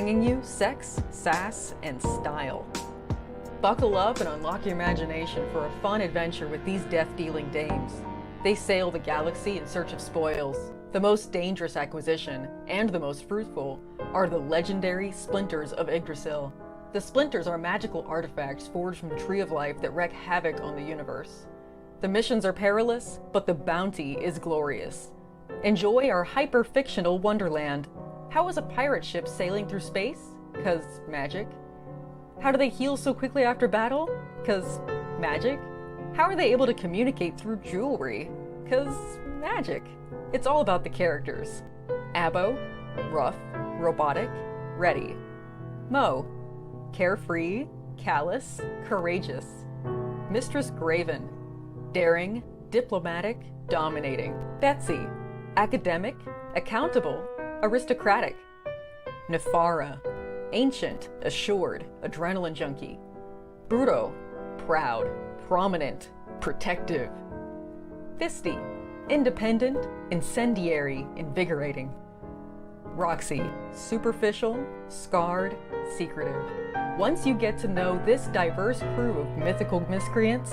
bringing you sex, sass, and style. Buckle up and unlock your imagination for a fun adventure with these death-dealing dames. They sail the galaxy in search of spoils. The most dangerous acquisition, and the most fruitful, are the legendary Splinters of Yggdrasil. The Splinters are magical artifacts forged from the Tree of Life that wreak havoc on the universe. The missions are perilous, but the bounty is glorious. Enjoy our hyper-fictional wonderland. How is a pirate ship sailing through space? 'Cause magic. How do they heal so quickly after battle? 'Cause magic. How are they able to communicate through jewelry? 'Cause magic. It's all about the characters. Abo, rough, robotic, ready. Mo, carefree, callous, courageous. Mistress Graven, daring, diplomatic, dominating. Betsy, academic, accountable, aristocratic. Nefara, ancient, assured, adrenaline junkie. Bruto, proud, prominent, protective. Fisty, independent, incendiary, invigorating. Roxy, superficial, scarred, secretive. Once you get to know this diverse crew of mythical miscreants,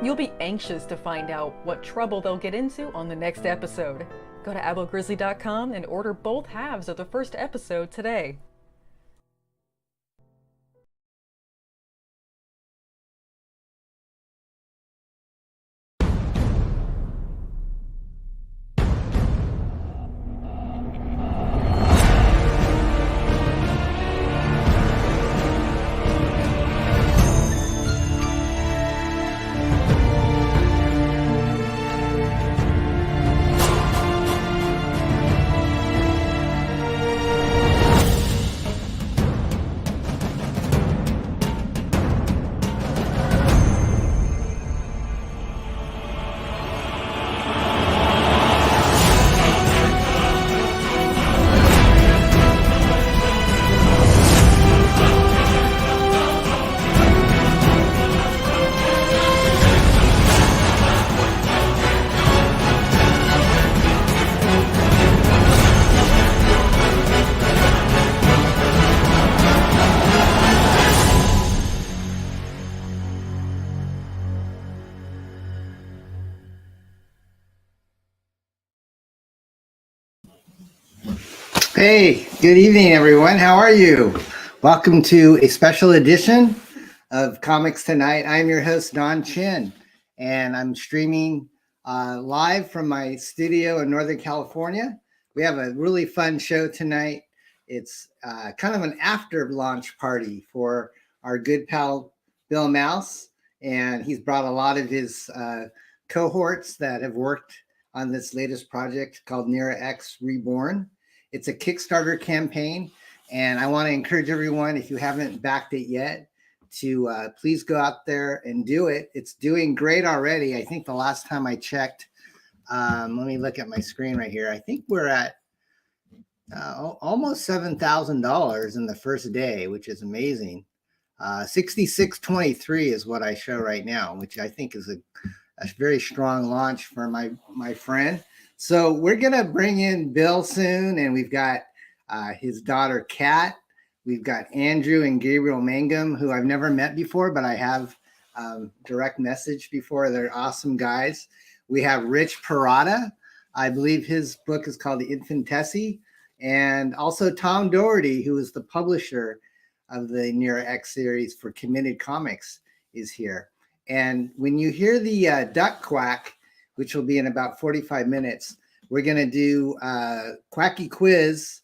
you'll be anxious to find out what trouble they'll get into on the next episode. Go to abogrizzly.com and order both halves of the first episode today. Hey, good evening, everyone. How are you? Welcome to a special edition of Comics Tonight. I'm your host, Don Chin, and I'm streaming live from my studio in Northern California. We have a really fun show tonight. It's kind of an after launch party for our good pal, Bill MAUS, and he's brought a lot of his cohorts that have worked on this latest project called NIRA X REBORN. It's a Kickstarter campaign, and I want to encourage everyone, if you haven't backed it yet, to please go out there and do it. It's doing great already. I think the last time I checked, let me look at my screen right here. I think we're at almost $7,000 in the first day, which is amazing. 6623 is what I show right now, which I think is a very strong launch for my friend. So we're going to bring in Bill soon, and we've got his daughter, Kat. We've got Andrew and Gabriel Mangum, who I've never met before, but I have direct messaged before. They're awesome guys. We have Rich Parada. I believe his book is called The Infantessi. And also Tom Doherty, who is the publisher of the NIRA X series for Committed Comics, is here. And when you hear the duck quack, which will be in about 45 minutes, we're going to do a quacky quiz,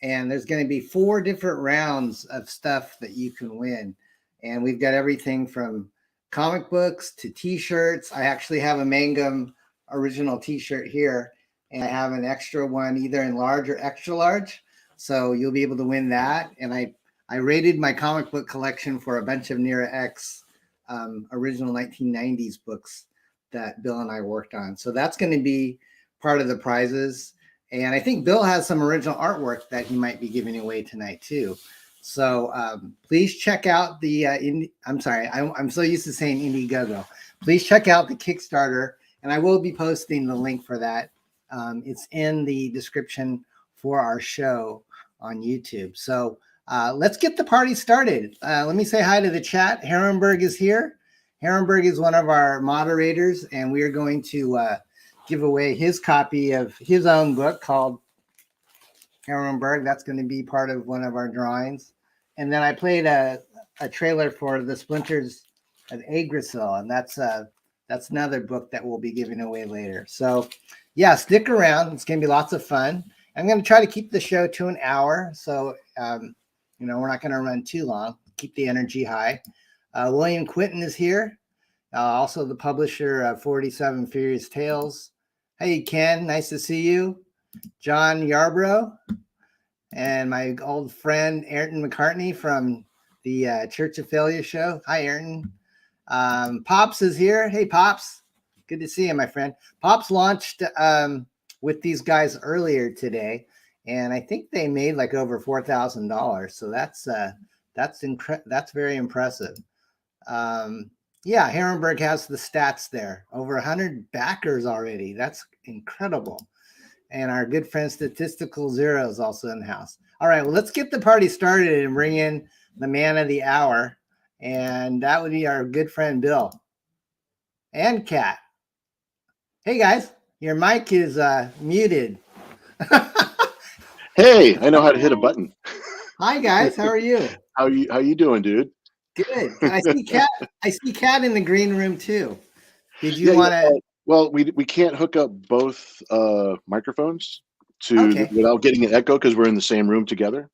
and there's going to be 4 different rounds of stuff that you can win. And we've got everything from comic books to t-shirts. I actually have a Mangum original t-shirt here, and I have an extra one either in large or extra large. So you'll be able to win that. And I rated my comic book collection for a bunch of NIRA X original 1990s books that Bill and I worked on. So that's going to be part of the prizes. And I think Bill has some original artwork that he might be giving away tonight too. So please check out the, I'm sorry, I'm so used to saying Indiegogo. Please check out the Kickstarter, and I will be posting the link for that. It's in the description for our show on YouTube. So let's get the party started. Let me say hi to the chat. Herrenberg is here. Herrenberg is one of our moderators, and we are going to give away his copy of his own book called Herrenberg. That's going to be part of one of our drawings. And then I played a trailer for The Splinters of Yggdrasil, and that's another book that we'll be giving away later. So yeah, stick around. It's going to be lots of fun. I'm going to try to keep the show to an hour. So, you know, we're not going to run too long. Keep the energy high. William Quinton is here. Also the publisher of 47 Furious Tales. Hey, Ken, nice to see you. John Yarbrough and my old friend, Ayrton McCartney from the Church of Failure show. Hi, Ayrton. Pops is here. Hey, Pops. Good to see you, my friend. Pops launched with these guys earlier today, and I think they made like over $4,000. So that's very impressive. Yeah, Herrenberg has the stats there. Over 100 backers already. That's incredible. And our good friend Statistical Zero is also in the house. All right, well, let's get the party started and bring in the man of the hour. And that would be our good friend Bill and Kat. Hey guys, your mic is muted. Hey, I know how to hit a button. Hi guys, how are you? How you doing, dude? Good. I see Kat in the green room too. Did you want to? Well, we can't hook up both microphones without getting an echo because we're in the same room together.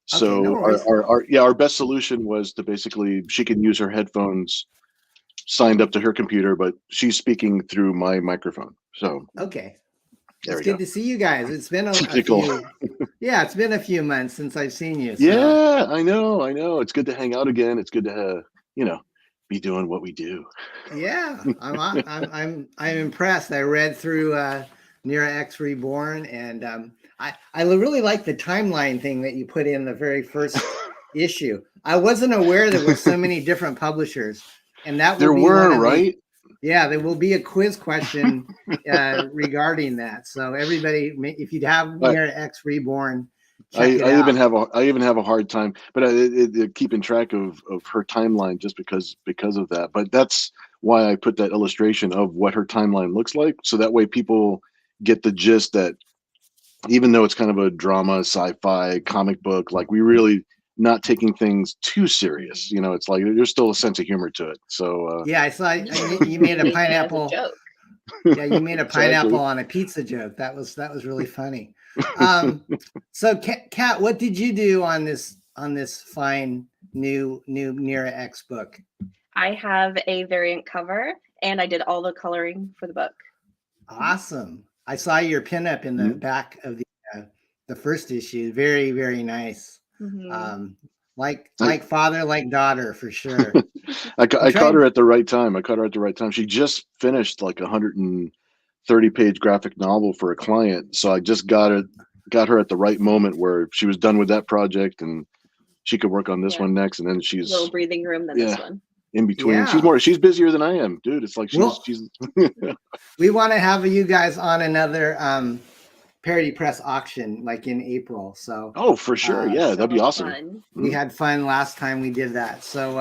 So okay, our best solution was to basically she can use her headphones signed up to her computer, but she's speaking through my microphone. So okay, it's good to see you guys. It's been a few, yeah, it's been a few months since I've seen you. So. Yeah, I know. It's good to hang out again. It's good to be doing what we do. Yeah, I'm impressed. I read through NIRA X Reborn, and I really like the timeline thing that you put in the very first issue. I wasn't aware there were so many different publishers, and that there were right. Yeah, there will be a quiz question regarding that. So everybody, if you have NIRA X Reborn, I even have a hard time, but keeping track of her timeline just because of that. But that's why I put that illustration of what her timeline looks like, so that way people get the gist that even though it's kind of a drama, sci-fi, comic book, like we really not taking things too serious. It's like there's still a sense of humor to it. So yeah, I saw you made a pineapple joke. Yeah, you made a pineapple on a pizza joke. That was really funny. So Kat, what did you do on this fine new NIRA X book? I have a variant cover, and I did all the coloring for the book. Awesome. I saw your pinup in the back of the first issue. Very, very nice. Mm-hmm. Like father, like daughter, for sure. I caught her at the right time. She just finished like 130-page graphic novel for a client, so I just got her at the right moment where she was done with that project and she could work on this one next, and then she's a little breathing room than this one. In between, she's busier than I am, dude. It's like she's. We want to have you guys on another Parody Press auction, like in April. So for sure, that'd be awesome. We had fun last time we did that. So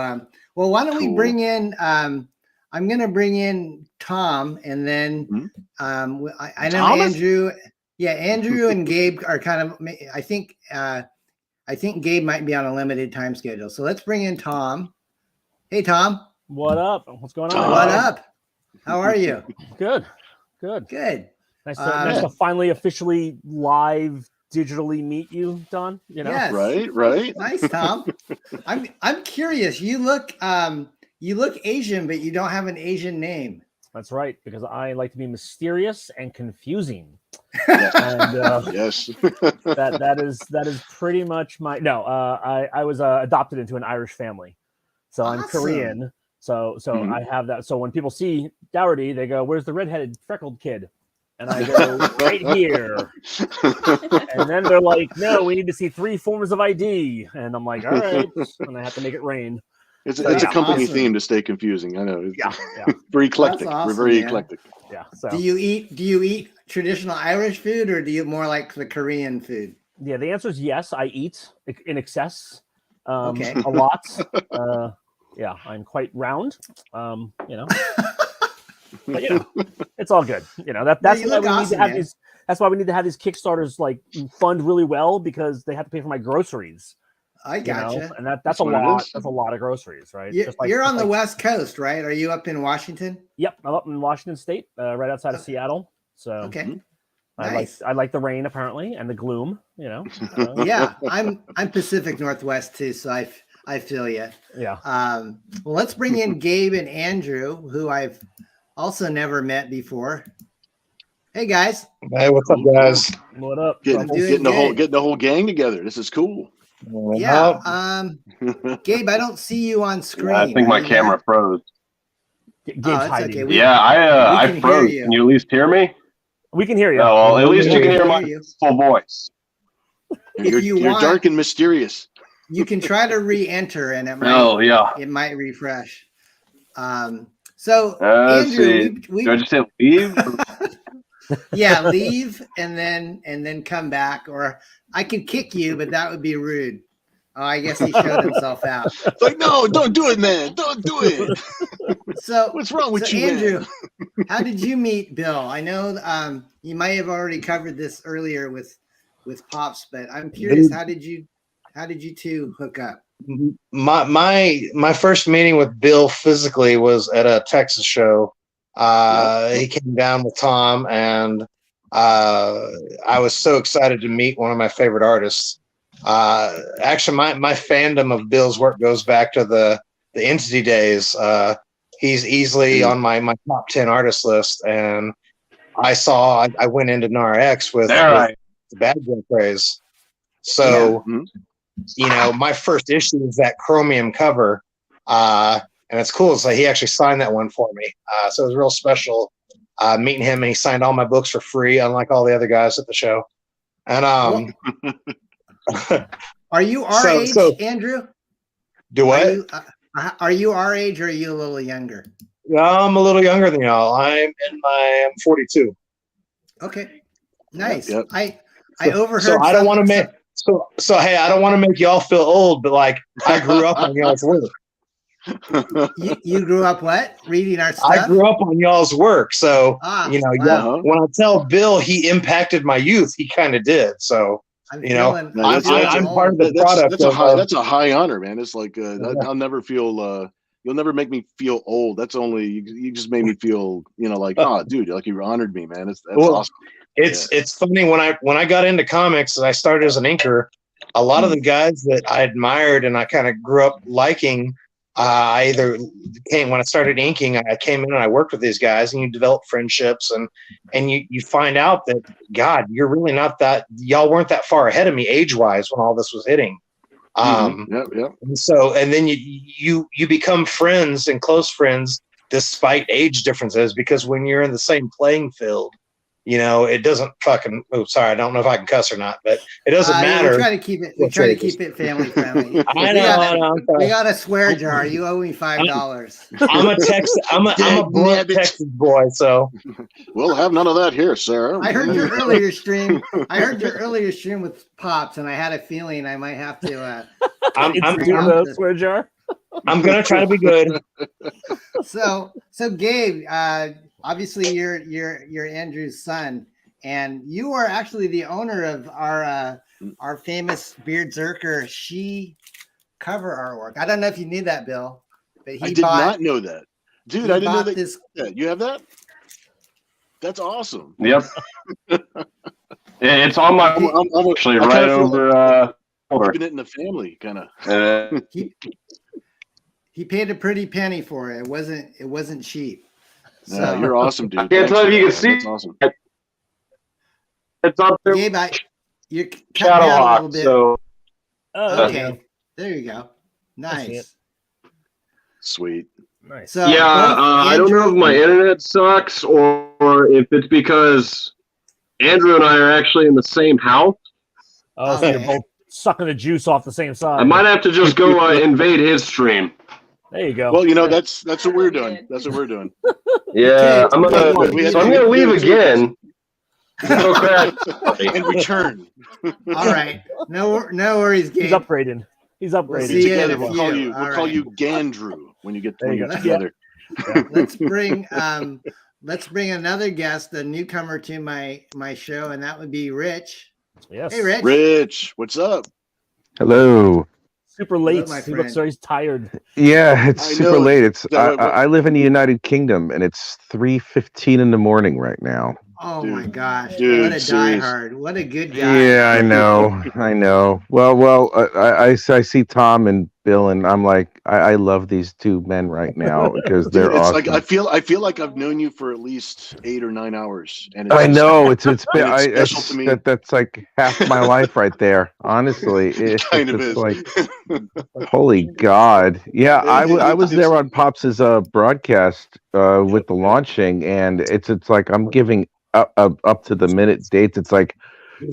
well, why don't we bring in? I'm gonna bring in Tom, and then I know Thomas? Andrew. Yeah, Andrew and Gabe are kind of. I think Gabe might be on a limited time schedule. So let's bring in Tom. Hey, Tom. What up? What's going on? What up? How are you? Good. Nice to finally officially live digitally meet you, Don. Yes. Right. Nice, Tom. I'm curious. You look Asian, but you don't have an Asian name. That's right, because I like to be mysterious and confusing. And yes, that is pretty much my I was adopted into an Irish family. So awesome. I'm Korean. So I have that. So when people see Dougherty, they go, "Where's the redheaded freckled kid?" And I go, "Right here." And then they're like, "No, we need to see 3 forms of ID." And I'm like, "All right." And I have to make it rain. It's a company theme to stay confusing. I know. Yeah. Very eclectic. Awesome, we're very eclectic. Yeah. So do you eat traditional Irish food, or do you more like the Korean food? Yeah, the answer is yes. I eat in excess, Okay. a lot. Yeah, I'm quite round. You know, but you know, it's all good. You know that's you why look we need to awesome, have man. these. That's why we need to have these Kickstarters like fund really well because they have to pay for my groceries. I You gotcha. know? And that's That's a what it lot. is. That's a lot of groceries, right? You're on the West Coast, right? Are you up in Washington? Yep, I'm up in Washington State, right outside of Seattle. So Okay. I like the rain apparently and the gloom. You know. Yeah, I'm Pacific Northwest too, so I feel you. Yeah. Well, let's bring in Gabe and Andrew, who I've also never met before. Hey guys. Hey, what's up, guys? What up? doing Getting good. the whole gang together. This is cool. Yeah. Gabe, I don't see you on screen. I think my camera froze. Gabe's that's hiding. okay. Yeah, I can hear froze. you. Can you at least hear me? We can hear you. No, well, at least you can hear my you. full voice. You're want- dark and mysterious. You can try to re-enter, and it might refresh. So Let's see. Andrew, Do I just hit leave? yeah, leave and then come back, or I could kick you, but that would be rude. Oh, I guess he showed himself out. It's like, no, don't do it, man. Don't do it. So What's wrong with you, Andrew? man? How did you meet Bill? I know you might have already covered this earlier with Pops, but I'm curious. How did you two hook up? My first meeting with Bill physically was at a Texas show. He came down with Tom, and I was so excited to meet one of my favorite artists. Actually, my fandom of Bill's work goes back to the Entity days. He's easily on my top 10 artist list, and I went into NIRA X with the bad girl craze. So, you know, my first issue is that chromium cover, and it's cool. So he actually signed that one for me. So it was real special meeting him, and he signed all my books for free, unlike all the other guys at the show. And are you our age, Andrew? Do what? Are you our age, or are you a little younger? I'm a little younger than y'all. I'm 42. Okay, nice. Yep. I overheard. So I don't want to make hey, I don't want to make y'all feel old, but like I grew up on y'all's work. You grew up what? Reading our stuff? I grew up on y'all's work, so you know, wow. when I tell Bill he impacted my youth, he kind of did. So I'm part of the product. That's a high honor, man. It's like I'll never feel. You'll never make me feel old. That's only you just made me feel, you know, like, oh, dude, like you honored me, man. That's awesome. It's funny when I got into comics and I started as an inker, a lot of the guys that I admired and I kind of grew up liking, I either came when I started inking, I came in and I worked with these guys, and you develop friendships, and you find out that, God, you're really not that, y'all weren't that far ahead of me age wise when all this was hitting. And then you become friends and close friends despite age differences, because when you're in the same playing field, you know, it doesn't fucking. Oh, sorry, I don't know if I can cuss or not, but it doesn't matter. We try to keep it. We try to keep it family friendly. I know. We got a swear jar. You owe me $5. I'm a blunt Texas boy, so we'll have none of that here, Sarah. I heard your earlier stream. With Pops, and I had a feeling I might have to. I'm the swear jar. I'm gonna try to be good. So Gabe, obviously you're Andrew's son, and you are actually the owner of our famous BEARDZZERKER She cover artwork. I don't know if you knew that, Bill, but I did not know that, dude. I didn't know that. This. You have that? That's awesome. Yep. It's on my. I'm actually right over. Keeping it in the family, kind of. He paid a pretty penny for it. It wasn't cheap. So yeah, you're awesome, dude. I can't tell if you can see. That's awesome. It's up there. Gabe, you're Shadow down a Hawk, little bit. so. Okay, there you go. Nice. Sweet. Nice. So yeah, I don't know if my internet sucks or if it's because Andrew and I are actually in the same house. Oh, so you're both sucking the juice off the same side. I might have to just go invade his stream. There you go. Well, you know, that's what we're doing. That's what we're doing. Yeah, I'm gonna leave again. and return. All right. No worries, Gabe. He's upgrading. He's upgrading. We'll see you in Together, a we'll few. call you. All We'll call right. you Gandrew when you get There you go. together. Let's bring another guest, a newcomer to my show, and that would be Rich. Yes. Hey, Rich. Rich, what's up? Hello. Super late. my He looks friend. he's tired. Yeah, it's I super know. late. It's So, I live in the United Kingdom, and it's 3:15 in the morning right now. Oh Dude. my gosh! Dude, What a serious. diehard! What a good guy! Yeah, I know. I know. Well, I see Tom and Bill, and I'm like, I love these two men right now because Dude, they're it's awesome. like I feel like I've known you for at least 8 or 9 hours, and I just- know it's been and it's special to me. that's like half my life right there. Honestly, It kind of it's is. like, holy God. Yeah, I was there on Pops's broadcast with the launching, and it's like I'm giving up to the minute dates. It's like,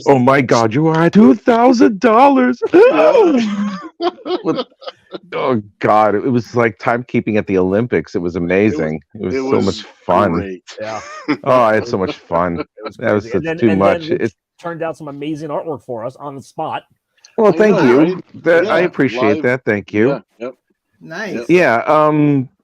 oh my God, you are at $2,000. Oh God, it was like timekeeping at the Olympics. It was amazing. It was so much fun. Great. Yeah. Oh, I had so much fun. It was That was crazy. too much. Then Rich turned out some amazing artwork for us on the spot. Well, I thank know, you. right? That Yeah, I appreciate live. that. Thank you. Yeah. Yep. Nice. Yeah.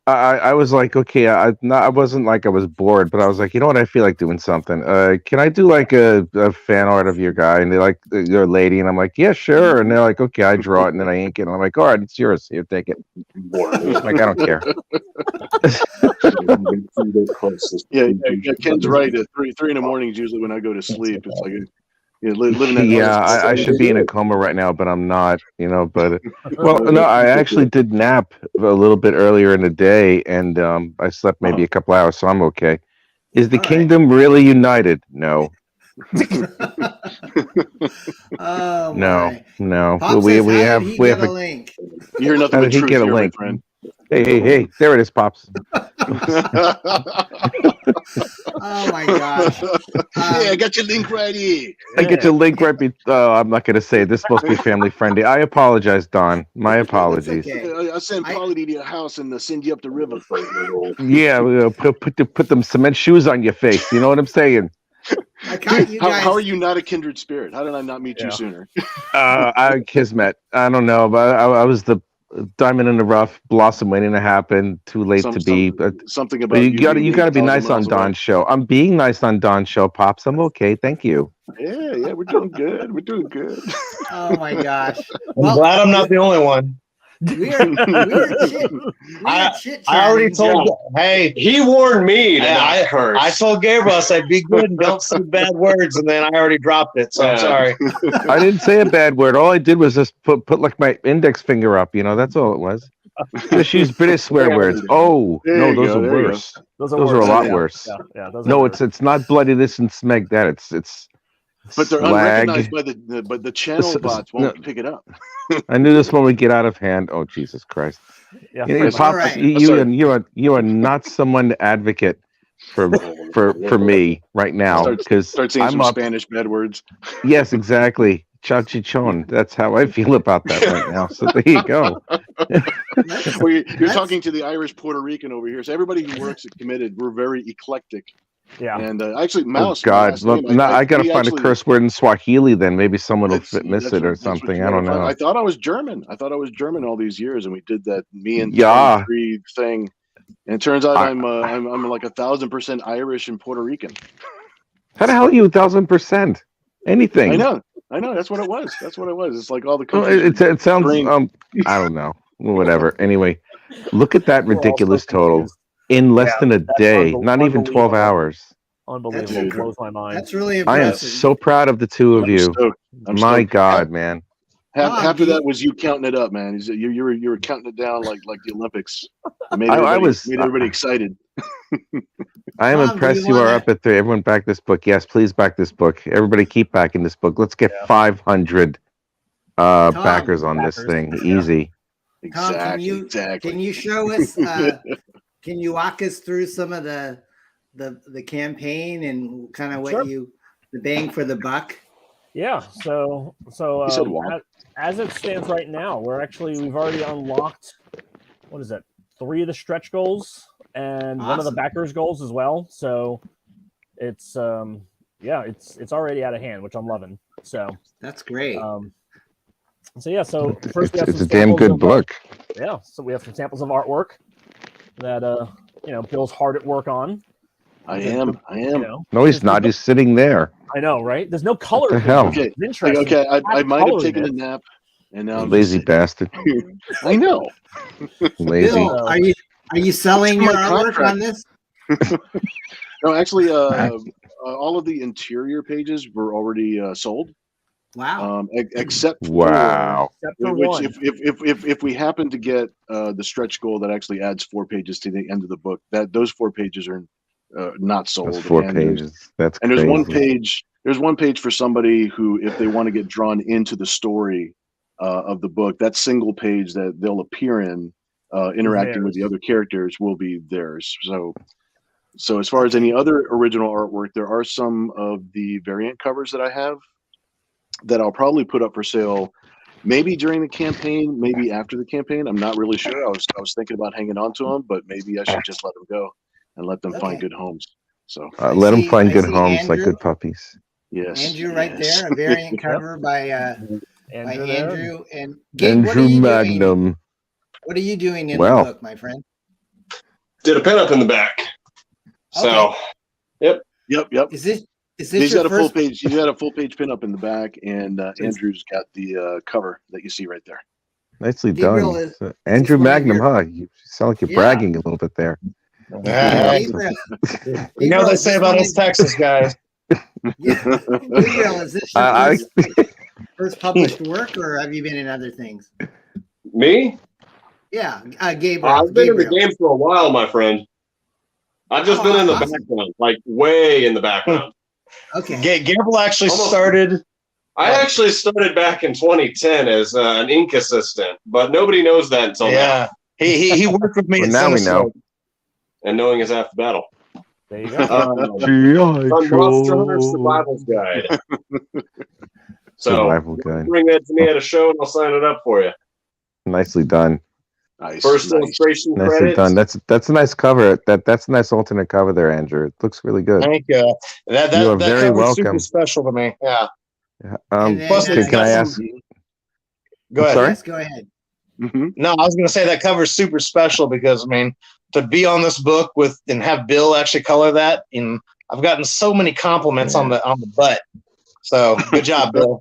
I was like, okay, I wasn't like I was bored, but I was like, you know what? I feel like doing something. Can I do like a fan art of your guy? And they like your lady, and I'm like, yeah, sure. And they're like, okay, I draw it, and then I ink it, and I'm like, all right, it's yours. Here, take it. Like, I don't care. Yeah, Ken's right. At 3 in the morning is usually when I go to sleep. It's like living that. Yeah, I should be in a coma right now, but I'm not, but well, no, I actually did nap a little bit earlier in the day, and I slept maybe a couple hours, so I'm okay. Is the All right. kingdom really united? No. Oh No. my. Pop Well, says, we how have did he we get have a link? You hear nothing How but did he truth get a here, my link? friend. Hey, there it is, Pops. Oh my gosh. Yeah, I got your link right here. I get your link right. I'm not going to say it. This is supposed to be family friendly. I apologize, Don. My apologies. okay. I'll send Polly to your house and send you up the river. Yeah, put them cement shoes on your face. You know what I'm saying? I caught you guys. How are you not a kindred spirit? How did I not meet you sooner? Kismet. I don't know, but I was the diamond in the rough, blossom waiting to happen. Too late to be. Something But about you got to be 8,000 nice on miles away. Don's show. I'm being nice on Don's show, Pops. I'm okay. Thank you. Yeah, we're doing good. We're doing good. Oh my gosh. I'm glad I'm not the only one. We are chit I already told. Hey, He warned me to Yeah, not curse. I told Gabriel, I said, "Be good and don't say bad words," and then I already dropped it. So I'm Yeah. sorry. I didn't say a bad word. All I did was just put like my index finger up. That's all it was. Just use British swear words. Oh There no, you those go, are there you go. worse. Those Those are a worse. lot Yeah. worse. Yeah, those No, are it's not bloody this and smeg that. It's But they're slag. unrecognized by the channel bots won't pick it up. I knew this one would get out of hand. Oh Jesus Christ! yeah. That's Pops, right. you are not someone to advocate for me right now because Start saying I'm some up. Spanish bad words. Yes, exactly. Chachichon. That's how I feel about that right now. So there you go. Well, you're talking to the Irish Puerto Rican over here. So everybody who works at Committed, we're very eclectic. Yeah. And actually, Oh MAUS. my God! last Look, name, I gotta we find a actually- curse word in Swahili. Then maybe someone will miss it or that's something. what I don't you gotta find. know. I thought I was German. all these years, and we did that me and Yeah. 23 thing. And it turns out I'm like 1,000% Irish and Puerto Rican. How the hell are you 1,000%? Anything? I know. That's what it was. It's like all the Well, countries. it sounds. Green. I don't know. Whatever. Anyway, look at that We're all so ridiculous total confused. in less than a that's day. Not even 12 unbelievable. hours. Unbelievable. That's- Blows my mind. That's really I am impressive. so proud of the two of I'm you. stoked. I'm My stoked. God, man. Half do of you- that was you counting it up, man. You were counting it down like the Olympics. It made I everybody, was- made everybody excited. I am Tom, do impressed you you are wanna- up at 3. Everyone back this book. Yes, please back this book. Everybody keep backing this book. Let's get 500 backers on this Backers. thing. Easy. Tom, Exactly. can you show us? Can you walk us through some of the campaign and kind of what Sure. the bang for the buck? Yeah. So He said walk. as it stands right now, we've already unlocked, what is it? 3 of the stretch goals and one of the Awesome. backers goals as well. So it's yeah, it's already out of hand, which I'm loving. So That's great. So yeah, so first we have It's some a damn samples good of, book. yeah, so we have some samples of artwork that you know, Bill's hard at work on. I am. You know, No, he's not. He's sitting there. I know, right? There's no color. What the hell? Okay. It's interesting. Okay. I might have Coloring taken it. a nap, and now I'm Lazy just bastard. I know. Lazy. Bill, are you selling It's your my artwork contract. on this? No, actually, all of the interior pages were already sold. Wow. Except for Wow. Except for which, one. if we happen to get the stretch goal that actually adds 4 pages to the end of the book, that those 4 pages are not sold. That's 4 And pages. That's and crazy. there's one page. There's one page for somebody who, if they want to get drawn into the story of the book, that single page that they'll appear in, interacting with the other characters, will be theirs. So as far as any other original artwork, there are some of the variant covers that I have that I'll probably put up for sale, maybe during the campaign, maybe after the campaign. I'm not really sure. I was thinking about hanging on to them, but maybe I should just let them go and let them find good homes. So let them find good see homes like Andrew. good puppies. yes, Andrew right yes. there, a variant cover by Andrew there. Andrew. And Gabe, what are Andrew you doing? Magnum. What are you doing in Well. the book, my friend? Did a pinup in the back. So, Yep. Is this He's your got a full first? page. He's got a full page pinup in the back, and Andrew's got the cover that you see right there. Nicely Gabriel, done. is Andrew one of Magnum, your- huh? You sound like you're Yeah. bragging a little bit there. Gabriel, You know what they say about us Texas guys. Gabriel, is this your first published work, or have you been in other things? me? Yeah, Gabriel. I've been in the Gabriel. game for a while, my friend. I've just been in the background, like way in the background. Okay. Gabriel actually Almost. started. I actually started back in 2010 as an ink assistant, but nobody knows that until now. Yeah, he worked with me. Well, at now we Cinescope. know. And knowing is half the battle. There you go. On Monster Hunter Survival's Guide. So Survival Guide. bring that to me at a show and I'll sign it up for you. Nicely done. Nice. First nice. illustration Nicely credits. done. That's a nice cover. That's a nice alternate cover there, Andrew. It looks really good. Thank you. That You are that very cover's super welcome. special to me. Yeah. And then, Plus, it's Can I got ask? some- Go ahead. Sorry? Yes, go ahead. Mm-hmm. No, I was going to say that cover's super special because I mean, to be on this book with and have Bill actually color that, and I've gotten so many compliments on the butt. So good job, Bill.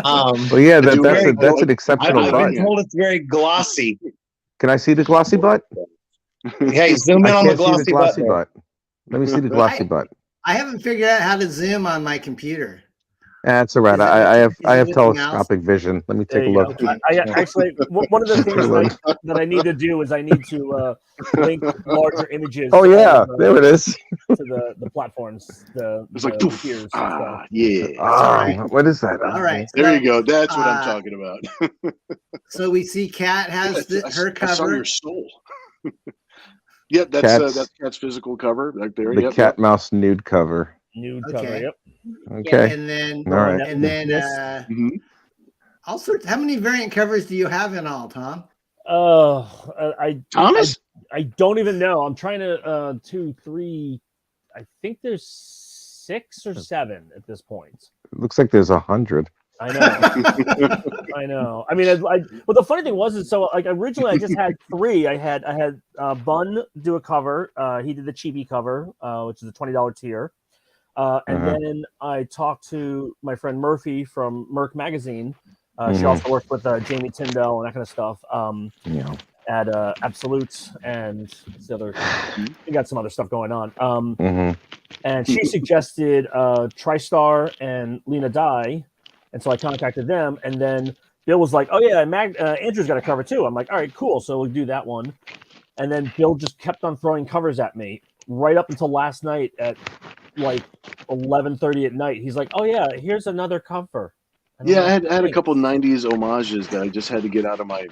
Well, yeah, that's an exceptional I've butt. been told it's very glossy. Can I see the glossy butt? Hey, zoom in I on the can't see glossy, butt. Let me see the glossy butt. I haven't figured out how to zoom on my computer. That's all right. Is it I have with the mouse? telescopic vision. Let me There take a you look. go. I actually, one of the things that I need to do is I need to link larger images. Oh yeah, there it is. To the platforms. It's like tiers. yeah. Oh, what is that? All right. There you go. That's what I'm talking about. So we see Kat has her I saw cover. your soul. Yep, that's Cat's physical cover right there. The Yep, cat mouse nude cover. Nude Okay. cover. Yep. Okay. And then, All right. and then, Mhm. all sorts. How many variant covers do you have in all, Tom? Thomas? I don't even know. I'm trying to 2, 3. I think there's 6 or 7 at this point. It looks like there's 100. I know. I know. I mean, well, the funny thing was, is so like originally I just had 3. I had Bun do a cover. He did the chibi cover, which is a $20 tier. And then I talked to my friend Murphy from Merc Magazine. She also worked with Jamie Tyndall and that kind of stuff. At Absolute and the other, we got some other stuff going on. And she suggested TriStar and Lena Dye, and so I contacted them. And then Bill was like, "Oh yeah, Andrew's got a cover too." I'm like, "All right, cool." So we'll do that one. And then Bill just kept on throwing covers at me right up until last night at like 11:30 at night. He's like, "Oh yeah, here's another cover." Yeah, I had a couple '90s homages that I just had to get out of my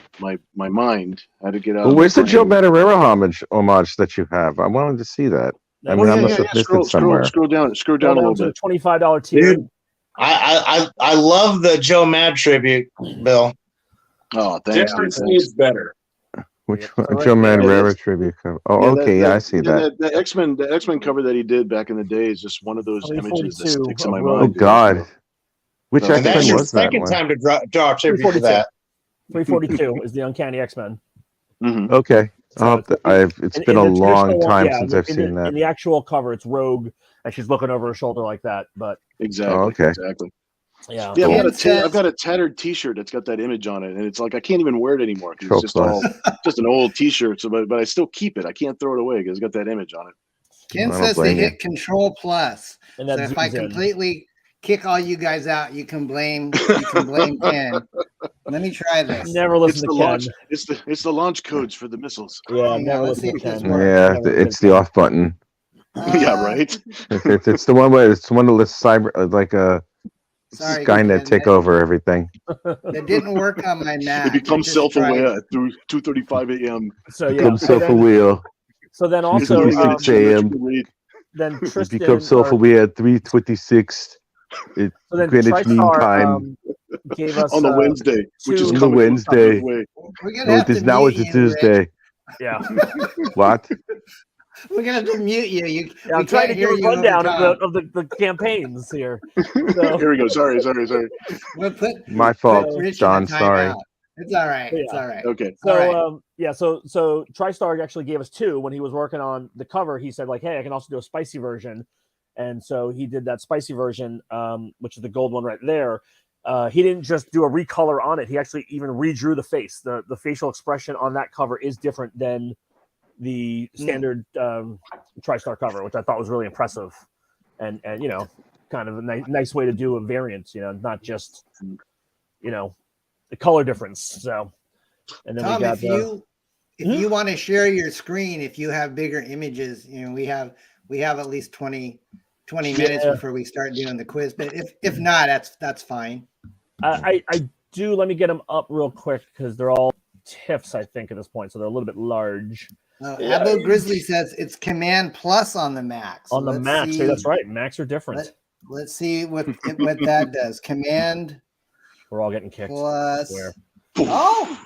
mind. I had to get out. Well, where's the Joe Madureira homage that you have? I wanted to see that. I mean, I must have missed it somewhere. Scroll down a little to bit. the $25 tier. Dude, I love the Joe Mad tribute, Bill. Oh, thanks. Difference needs better. Which So one? right Joe there- Madureira tribute cover. Oh, okay, yeah, I see that. The X-Men cover that he did back in the day is just one of those images that 342 sticks in my of Oh mind. God, which And And that's X-Men your was that second one? time to draw a tribute for 342. that. 342 is the Uncanny X-Men. Mhm. Okay, So it's in been a the long traditional one, time yeah, since I've in seen the, that. In the actual cover, it's Rogue, and she's looking over her shoulder like that. But Exactly. Oh, okay. Exactly. yeah, Yeah, Ken I've got says- a tattered T-shirt that's got that image on it, and it's like I can't even wear it anymore because Trope it's just plus. just an old T-shirt. So, but I still keep it. I can't throw it away because it's got that image on it. Ken I don't says to blame you. hit Control Plus. and So that if I zooms in. completely kick all you guys out, you can blame Ken. Let me try this. Never It's listen the to Ken. launch. It's the launch codes for the missiles. Yeah, Hang on, never let's listen see to if this Ken. works. Yeah, Never listen it's to the Ken. off button. Yeah, right. It's the one where it's one of the cyber like a Sorry, Skynet Ken, take over everything. that didn't work on my Mac. It becomes I just tried. self-aware through 2:35 a.m. So yeah, Become so then, self-aware. so then It's also looking at um, its geometrical Sam. rate. then Tristan Become self-aware at 3:26. It's so then Greenwich Mean TriStar Time gave us on the Wednesday, which is two- on the coming Wednesday. way. We're gonna No, have it to is now. mute It's a you, Rich. Tuesday. Yeah, What? We're gonna have to mute you. yeah We I'm trying to can't give hear a you over rundown of Tom. the campaigns here. So, Here we go. Sorry. We'll put My fault, Rich John. in a Sorry. timeout. It's all right. It's Yeah. all right. Okay. So All right. yeah, so TriStar actually gave us two when he was working on the cover. He said like, hey, I can also do a spicy version, and so he did that spicy version, which is the gold one right there. He didn't just do a recolor on it; he actually even redrew the face. The facial expression on that cover is different than the standard TriStar cover, which I thought was really impressive, and you know, kind of a nice way to do a variant. You know, not just the color difference. So. And then Tom, we got if you want to share your screen, if you have bigger images, we have at least 20 minutes before we start doing the quiz. But if not, that's fine. I do. Let me get them up real quick because they're all TIFFs, I think, at this point, so they're a little bit large. Abo Grizzly says it's Command Plus on the Mac. So On the Mac, see, that's right. Macs are different. Let's see what that does. Command. We're all getting kicked. Plus. Where? Oh,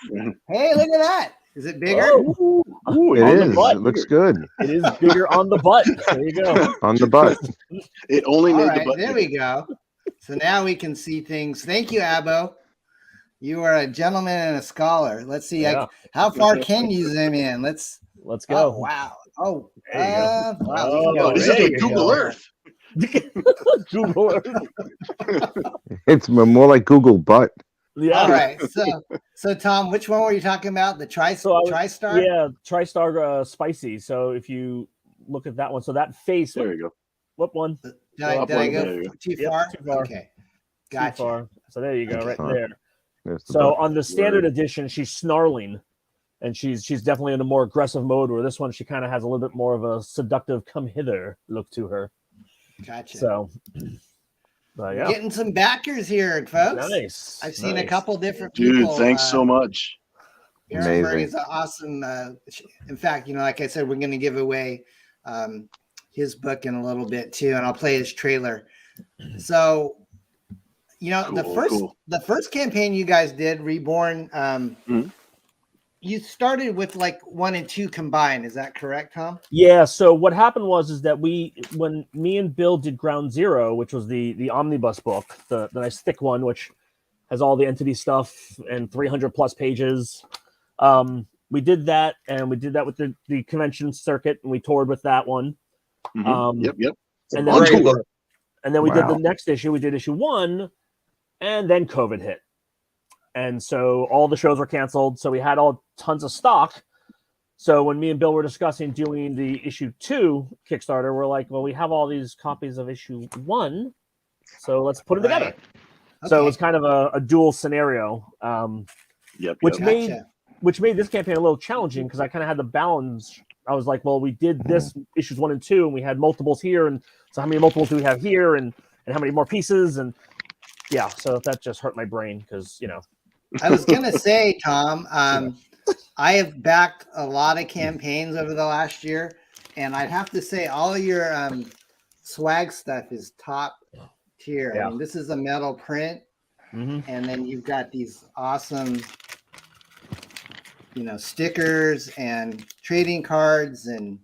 hey, look at that. Is it bigger? Oh, Ooh, it on the is. butt. It looks good. It is bigger on the butt. There you go. On the butt. It only All made the right, button. there we go. So now we can see things. Thank you, Abo. You are a gentleman and a scholar. Let's see. Yeah. How far can you zoom in? Let's go. Oh, wow. Oh, there you go. Wow. Oh, This is there like you Google go. Earth. Google Earth. It's more like Google butt. Yeah. All right. So Tom, which one were you talking about? The TriStar? Yeah, TriStar Spicy. So if you look at that one, so that face. There you go. What one? Did I There go you go. too Yep, far? too far. Okay. Too Gotcha. far. So there you go, right Huh. there. There's the So butt. on the standard edition, she's snarling, and she's definitely in a more aggressive mode. Where this one, she kind of has a little bit more of a seductive "come hither" look to her. Gotcha. So, yeah, Getting some backers here, folks. nice. I've seen a nice. couple different Dude, people. thanks so much. Ehrenberg Amazing. is an awesome. In fact, like I said, we're going to give away his book in a little bit too, and I'll play his trailer. So, the first campaign you guys did, Reborn. You started with like 1 and 2 combined. Is that correct, Tom? Yeah. So what happened was that when me and Bill did Ground Zero, which was the omnibus book, the nice thick one, which has all the entity stuff and 300 plus pages. We did that, and we did that with the convention circuit, and we toured with that one. Yep. And On then, tour. and then we did the Wow. next issue. We did issue 1, and then COVID hit. And so all the shows were canceled. So we had tons of stock. So when me and Bill were discussing doing the issue 2 Kickstarter, we're like, well, we have all these copies of issue 1. So let's put it together. So it was kind of a dual scenario, which made this campaign a little challenging because I kind of had the balance. I was like, well, we did this issues 1 and 2, and we had multiples here. And so how many multiples do we have here? And how many more pieces? And yeah, so that just hurt my brain because, I was going to say, Tom, I have backed a lot of campaigns over the last year, and I'd have to say all your swag stuff is top tier. Yeah. I mean, this is a metal print, and then you've got these awesome stickers and trading cards and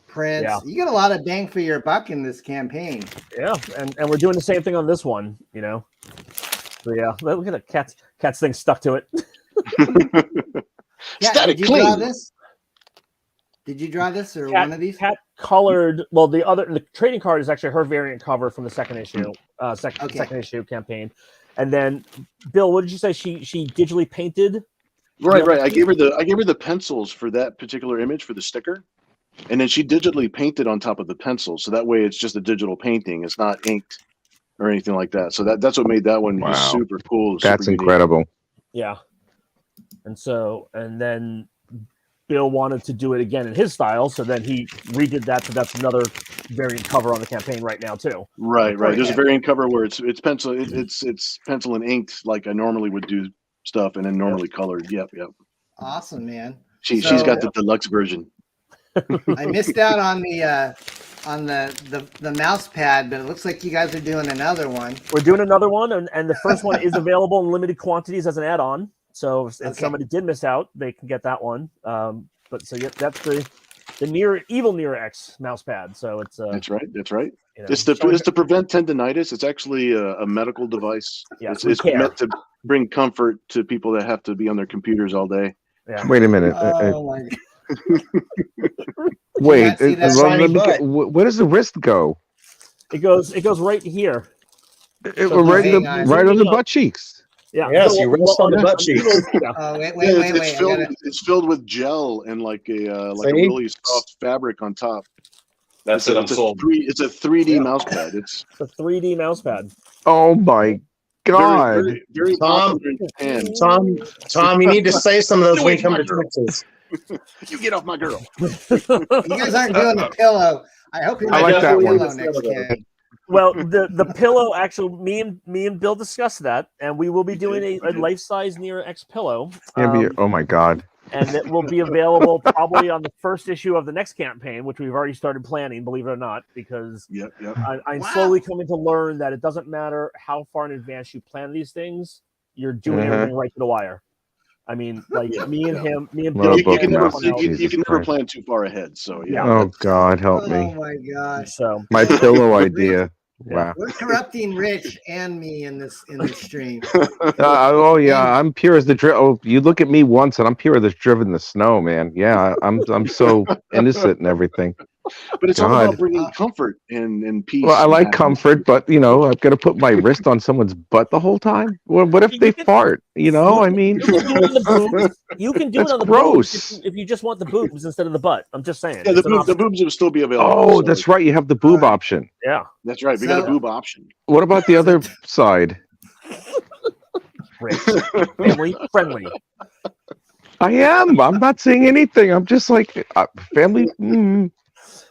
prints. Yeah. You get a lot of bang for your buck in this campaign. Yeah, and we're doing the same thing on this one, So yeah, look at the cat's thing stuck to it. Yeah, Static did you clean. draw this? Did you draw this or one of these? Cat colored. Well, the trading card is actually her variant cover from the second issue, second issue campaign. And then, Bill, what did you say? She digitally painted. Right. I gave her the pencils for that particular image for the sticker, and then she digitally painted on top of the pencil, so that way it's just a digital painting. It's not inked or anything like that. So that's what made that one just super cool. That's super unique. incredible. Yeah. And then Bill wanted to do it again in his style, so then he redid that. So that's another variant cover on the campaign right now too. Right. There's a variant cover where it's pencil. It's pencil and inked like I normally would do stuff, and then normally colored. Yep. Awesome, man. She's got the deluxe version. I missed out on the mouse pad, but it looks like you guys are doing another one. We're doing another one, and the first one is available in limited quantities as an add-on. So if somebody did miss out, they can get that one. But so yeah, that's the evil NIRA X mouse pad. So it's that's right. It's to prevent tendonitis. It's actually a medical device. Yeah, it's meant to bring comfort to people that have to be on their computers all day. Yeah. Wait a minute. Oh my Wait. Where does the wrist go? It goes right here. Right on the butt cheeks. Yeah. Yes, you rest on the butt cheeks. Oh, wait. It's filled with gel and like a really soft fabric on top. That's it. I'm sold. It's a 3D mouse pad. It's a 3D mouse pad. Oh my God. Very Tom, you need to say some of those when you come to Texas. You get off my girl. You guys aren't doing the pillow. I hope you're I like that one. pillow next year. Well, the pillow actually, me and Bill discussed that, and we will be doing a life-size NIRA X pillow. Oh my God. And it will be available probably on the first issue of the next campaign, which we've already started planning, believe it or not, because I'm slowly coming to learn that it doesn't matter how far in advance you plan these things, you're doing everything right to the wire. I mean, like me and Bill. You can never plan too far ahead. So yeah. Oh God, help me. Oh my gosh. So my pillow idea. Wow. We're corrupting Rich and me in this stream. Oh yeah, I'm pure as the drift. Oh, you look at me once and I'm pure as the driven the snow, man. Yeah, I'm so innocent and everything. But it's all about bringing comfort and peace. Well, I like comfort, but I've got to put my wrist on someone's butt the whole time. Well, what if they fart? I mean, you can do it on the gross. Boobs if you just want the boobs instead of the butt. I'm just saying. Yeah, the boobs will still be available. Oh, that's right. You have the boob option. Yeah, that's right. We got a boob option. What about the other side? Family friendly. I am. I'm not saying anything. I'm just like family.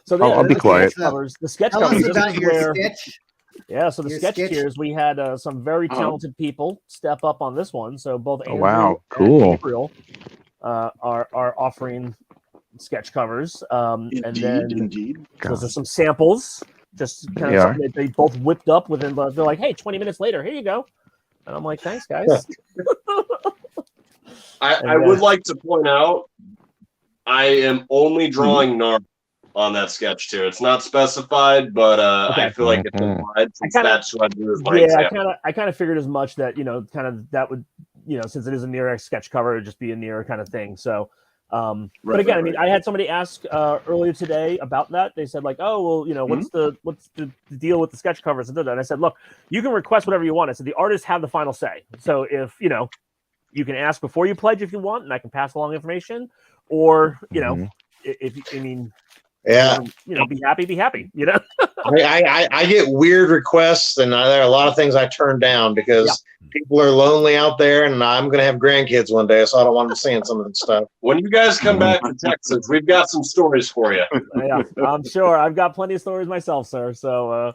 So I'll be quiet. The sketch Tell covers. us about your sketch. Yeah, so the sketch tiers, we had some very talented people step up on this one. So both Andrew and Gabriel are offering sketch covers. Indeed. So there's some samples, just kind of something that they both whipped up within. They're like, hey, 20 minutes later, here you go. And I'm like, thanks, guys. I would like to point out, I am only drawing NARC on that sketch too. It's not specified, but I feel like it's implied since that's what I do as my example. I kind of figured as much that kind of that would since it is a NIRA X sketch cover, it would just be a NIRA kind of thing. So but again, I mean, I had somebody ask earlier today about that. They said like, oh well, what's the deal with the sketch covers and I said, look, you can request whatever you want. I said the artists have the final say. So if you can ask before you pledge if you want, and I can pass along information, or be happy. I get weird requests, and there are a lot of things I turn down because people are lonely out there, and I'm going to have grandkids one day, so I don't want them seeing some of this stuff. When you guys come back to Texas, we've got some stories for you. Yeah, I'm sure. I've got plenty of stories myself, sir. So,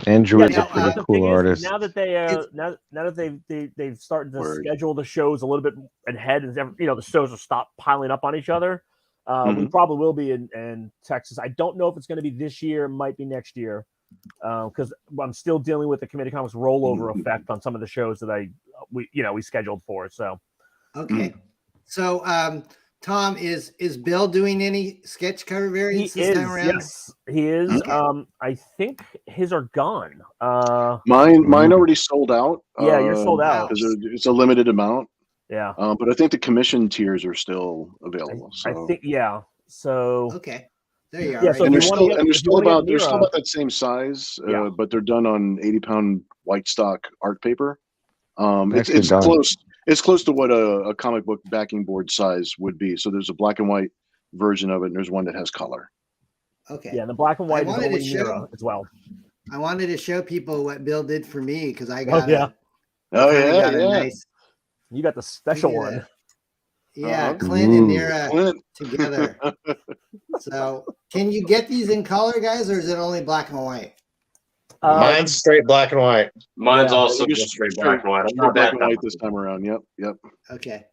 Andrew is a pretty cool artist. Now that they've started to schedule the shows a little bit ahead, and the shows will stop piling up on each other. We probably will be in Texas. I don't know if it's going to be this year. It might be next year, because I'm still dealing with the Committee Comics rollover effect on some of the shows that we scheduled for. So, Okay. So, Tom, is Bill doing any sketch cover variants this time around? Yes, he is. Okay. I think his are gone. Mine already sold out. Yeah, you're sold out. Because it's a limited amount. Yeah. But I think the commission tiers are still available. I think So okay. There you are. Yeah, right so and if they're you wanna still get- and they're if you still wanna get about they're still NIRA- about that same size, Yeah. but they're done on 80-pound white stock art paper. It's Nicely done. close. It's close to what a comic book backing board size would be. So there's a black and white version of it, and there's one that has color. Okay. Yeah, the black and white is wanted only to show- NIRA as well. I wanted to show people what Bill did for me because I got yeah. Oh kinda yeah, got a yeah. nice, You got the special Look at one. yeah, Uh-huh. Clint and Ooh. NIRA Clint. together. So, can you get these in color, guys, or is it only black and white? Mine's straight black and white. Mine's Yeah. also You're just straight black and white. I'm Straight not black that and white this time around. Yep. Okay.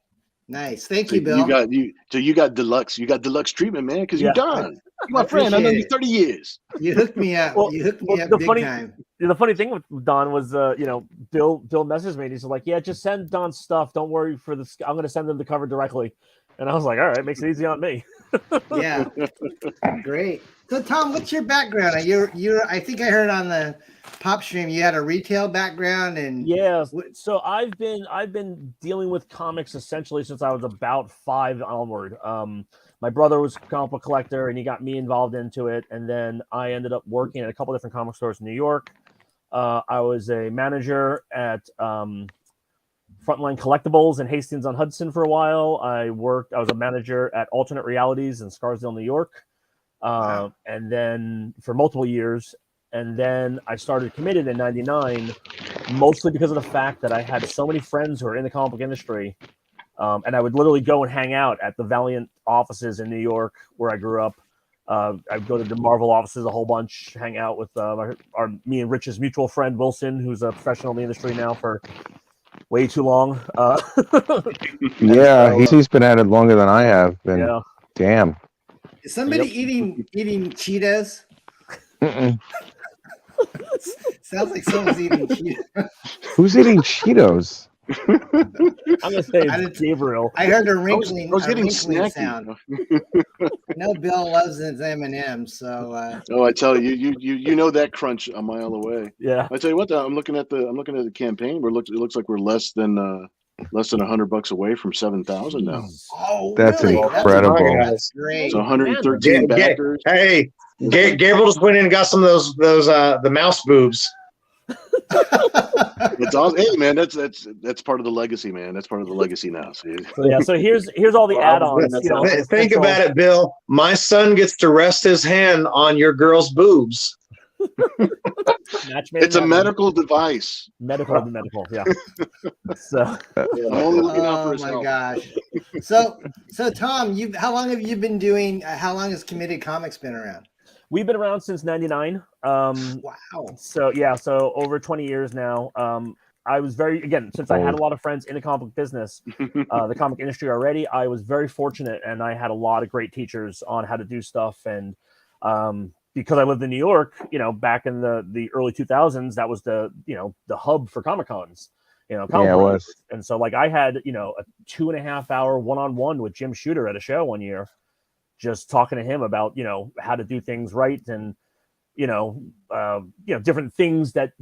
Nice. Thank So you, Bill. you got deluxe. You got deluxe treatment, man, because Yeah. you're done. You're my friend. I know appreciate you it. 30 years. You hooked me up. Well- you hooked me well, up the big funny- time. The funny thing with Don was, Bill messaged me and he's like, "Yeah, just send Don stuff. Don't worry for this. I'm going to send them the cover directly." And I was like, "All right, makes it easy on me." Yeah. Great. So, Tom, what's your background? I think I heard on the pop stream you had a retail background and Yeah. So I've been dealing with comics essentially since I was about 5 onward. My brother was a comic book collector and he got me involved into it. And then I ended up working at a couple different comic stores in New York. I was a manager at Frontline Collectibles in Hastings on Hudson for a while. I was a manager at Alternate Realities in Scarsdale, New York. And then for multiple years. And then I started Committed in 99, mostly because of the fact that I had so many friends who are in the comic book industry. And I would literally go and hang out at the Valiant offices in New York where I grew up. I'd go to the Marvel offices a whole bunch, hang out with me and Rich's mutual friend, Wilson, who's a professional in the industry now for way too long. Yeah, he's been at it longer than I have. And damn. is somebody eating Cheetos? Mm-mm. Sounds like someone's eating Cheetos. Who's eating Cheetos? I'm gonna say it's Gabriel. I heard a wrinkling, I was getting wrinkling snacky. sound. I know Bill loves his M&Ms, so Oh, I tell you, you know that crunch a mile away. Yeah. I tell you what, I'm looking at the campaign. It looks like we're less than $100 away from 7,000 now. oh, That's really? incredible. That's great. So 113 backers. Hey, Gabriel just went in and got some of those the mouse boobs. It's awesome. Hey man, that's part of the legacy, man. That's part of the legacy now. See? So here's all the add-ons. Think about it, Bill. My son gets to rest his hand on your girl's boobs. It's a medical device. Medical, yeah. So I'm only looking out for Oh his my health. gosh. So Tom, how long have you been doing? How long has Committed Comics been around? we've been around since '99. Wow. So yeah, so over 20 years now. I was since I had a lot of friends in the comic book business, the comic industry already, I was very fortunate and I had a lot of great teachers on how to do stuff. And because I lived in New York, back in the early 2000s, that was the hub for Comic Cons, comic Yeah, it was. And so I had, a 2.5 hour one-on-one with Jim Shooter at a show one year, just talking to him about, how to do things right. And, different things that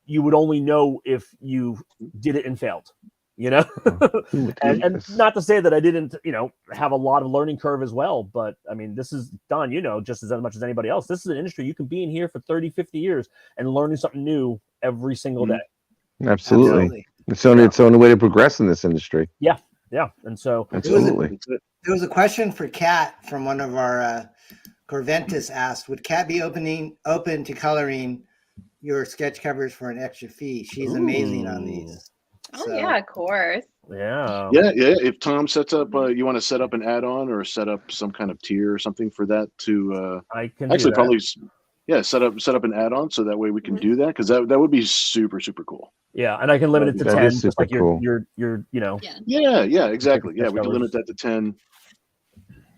you would only know if you did it and failed, and not to say that I didn't, have a lot of learning curve as well. But I mean, this is Don, just as much as anybody else, this is an industry you can be in here for 30, 50 years and learning something new every single day. Absolutely. It's the only way to progress in this industry. Yeah. Yeah. And so absolutely. There was a question for Kat from one of our Corventus asked, would Kat be open to coloring your sketch covers for an extra fee? She's amazing on these. Oh yeah, of course. Yeah. If Tom sets up, you want to set up an add-on or set up some kind of tier or something for that to, I can actually do probably, set up an add-on so that way we can do that, because that would be super super cool. Yeah, and I can limit it to That 10, is just like super cool. you're Yeah, exactly. Yeah, we can limit that to 10.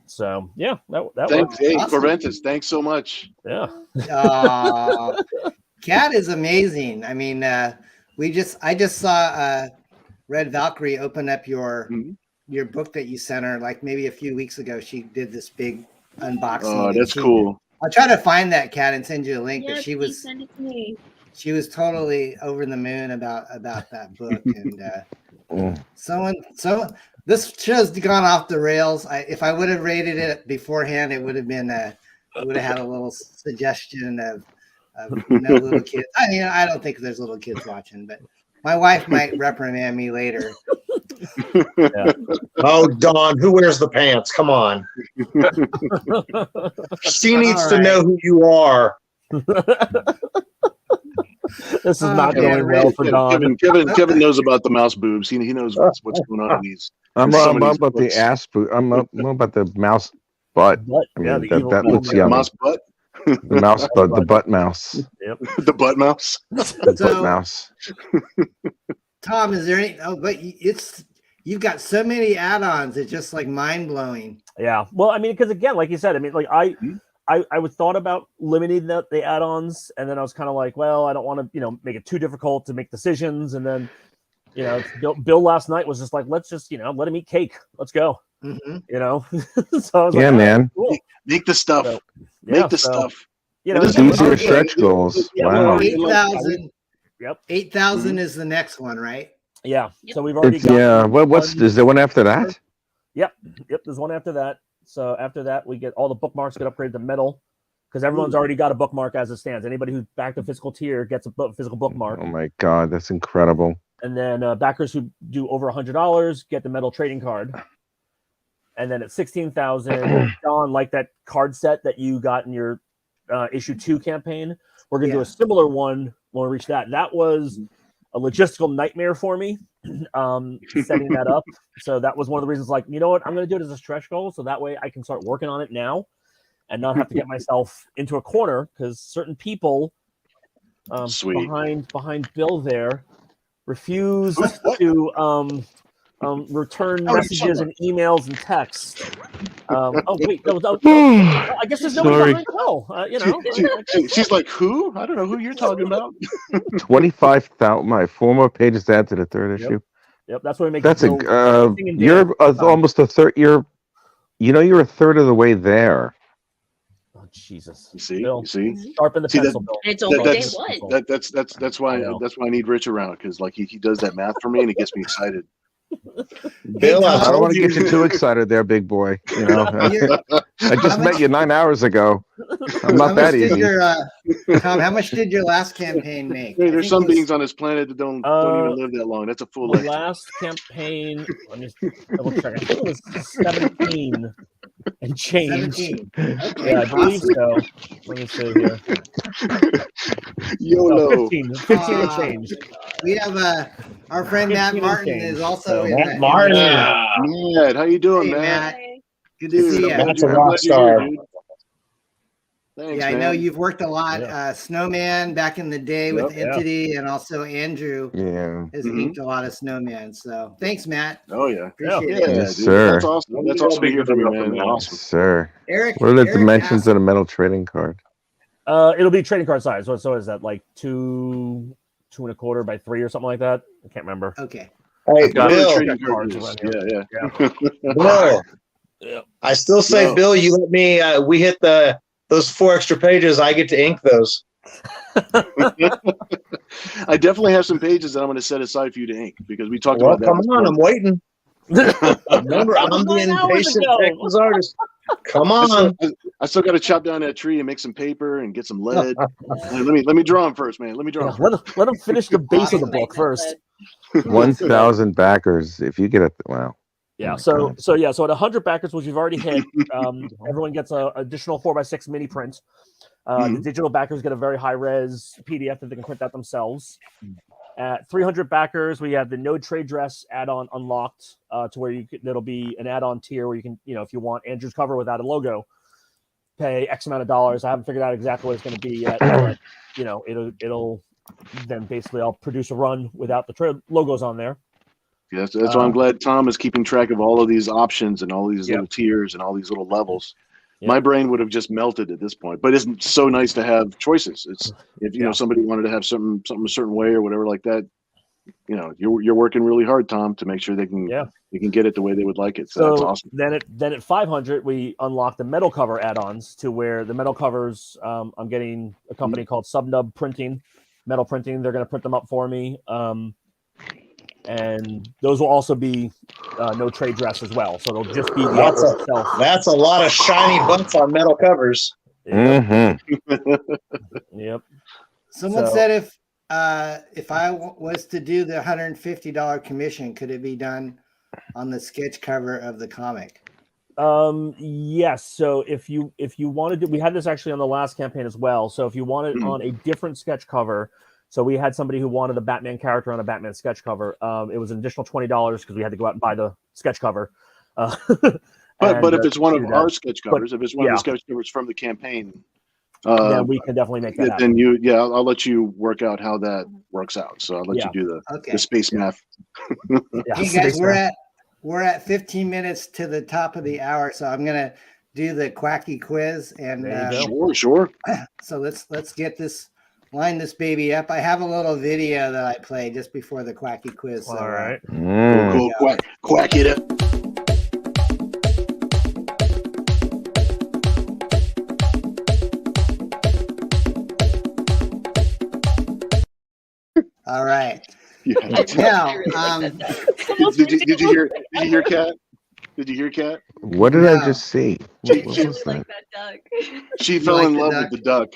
So yeah, that Thanks, works. hey, Awesome. Corventus, thanks so much. Yeah. Kat is amazing. I mean, I just saw Red Valkyrie open up your your book that you sent her, like maybe a few weeks ago. She did this big unboxing. Oh, that's cool. I'll try to find that, Kat, and send you a link. Yeah, But please send it to me. she was totally over the moon about that book. And so this show's gone off the rails. If I would have rated it beforehand, it would have been would have had a little suggestion of no little kids. I don't think there's little kids watching, but my wife might reprimand me later. Yeah. Oh, Dawn, who wears the pants? Come on. She needs to know who you are. This is not going well for Dawn. Kevin knows about the mouse boobs. He knows what's going on in these. I'm about the ass boot. I'm about the mouse butt. I mean, that looks yummy. Mouse butt. The mouse butt. The butt mouse. Yep. The butt mouse. The butt mouse. Tom, is there any? Oh, but you've got so many add-ons. It's just like mind-blowing. Yeah. Well, I mean, because again, like you said, I mean, like I would thought about limiting the add-ons, and then I was kind of like, well, I don't want to, make it too difficult to make decisions. And then, Bill last night was just like, let's just, let him eat cake. Let's go. Mm-hmm. So I was like, man. Cool. Make the stuff. So, Make the stuff. These are stretch goals. Wow. 8,000. Yep. 8,000 is the next one, right? Yeah. So we've already got. Yeah. Is there one after that? Yep. There's one after that. So after that, we get all the bookmarks get upgraded to metal because everyone's already got a bookmark as it stands. Anybody who's backed a physical tier gets a physical bookmark. Oh my God, that's incredible. And then backers who do over $100 get the metal trading card. And then at 16,000, John, like that card set that you got in your issue 2 campaign, we're gonna do a similar one when we reach that. That was a logistical nightmare for me, setting that up. So that was one of the reasons, like, you know what, I'm going to do it as a stretch goal. So that way I can start working on it now and not have to get myself into a corner because certain people behind Bill there refuse to return messages and emails and texts. I guess there's nobody behind Bill. She's like, who? I don't know who you're talking about. 25,000. My 4 more pages to add to the 3rd issue. Yep, that's what we make. That's you're almost a third. You're a third of the way there. Oh Jesus! You see, Bill, sharpen the pencil, Bill. It's only day one. That's why I need Rich around because like he does that math for me and it gets me excited. Bill, I don't want to get you too excited there, big boy. I just met you 9 hours ago. I'm not that easy. Tom, how much did your last campaign make? Hey, there's some beings on this planet that don't even live that long. That's a full life. Last campaign, let me double check. I think it was 17 and change. 17. Okay, yeah, I believe so. Let me see here. YOLO. 15 and change. We have our friend Matt Martin is also in Matt Martin. Matt, how you doing, Matt? Good to see you. Matt's a rock star. Thanks, I know you've worked a lot. Snowman back in the day with Entity, and also Andrew has inked a lot of Snowman. So thanks, Matt. Oh yeah, appreciate it. Yes, sir. That's awesome. That's awesome to hear from you, man. Awesome, sir. Eric, what are the dimensions of a metal trading card? It'll be trading card size. So is that like 2 2.25 by 3 or something like that? I can't remember. Okay. Hey, Bill. Yeah. Bill. I still say, Bill, you let me. We hit those 4 extra pages. I get to ink those. I definitely have some pages that I'm going to set aside for you to ink because we talked about that. Come on, I'm waiting. Remember, I'm the impatient Texas artist. Come on. I still got to chop down that tree and make some paper and get some lead. Let me draw them first, man. Let me draw them. Let him finish the base of the book first. 1,000 backers. If you get it, wow. Yeah. So at 100 backers, which you've already hit, everyone gets an additional 4x6 mini print. The digital backers get a very high res PDF that they can print out themselves. At 300 backers, we have the No Trade Dress add-on unlocked to where that'll be an add-on tier where you can, if you want Andrew's cover without a logo, pay X amount of dollars. I haven't figured out exactly what it's going to be yet, but it'll then basically I'll produce a run without the logos on there. Yes, that's why I'm glad Tom is keeping track of all of these options and all these little tiers and all these little levels. My brain would have just melted at this point, but it's so nice to have choices. It's if somebody wanted to have something a certain way or whatever like that, you know, you're working really hard, Tom, to make sure they can get it the way they would like it. So that's awesome. Then at 500, we unlock the metal cover add-ons to where the metal covers. I'm getting a company called Subnub Printing, metal printing. They're going to print them up for me, and those will also be no trade dress as well. So it'll just be the artwork itself. That's a lot of shiny bumps on metal covers. Yep. Yep. Someone said if I was to do the $150 commission, could it be done on the sketch cover of the comic? Yes. So if you wanted to, we had this actually on the last campaign as well. So if you wanted on a different sketch cover, so we had somebody who wanted a Batman character on a Batman sketch cover. It was an additional $20 because we had to go out and buy the sketch cover. But if it's one of our sketch covers, if it's one of the sketch covers from the campaign, then we can definitely make that happen. Then I'll let you work out how that works out. So I'll let you do the space math. Hey guys, we're at 15 minutes to the top of the hour, so I'm gonna do the quacky quiz and sure. So let's get this, line this baby up. I have a little video that I played just before the quacky quiz. So, all right, cool. Quack it up. All right. Now, did you hear Kat? Did you hear Kat? What did I just see? She like that duck. She fell in love with the duck.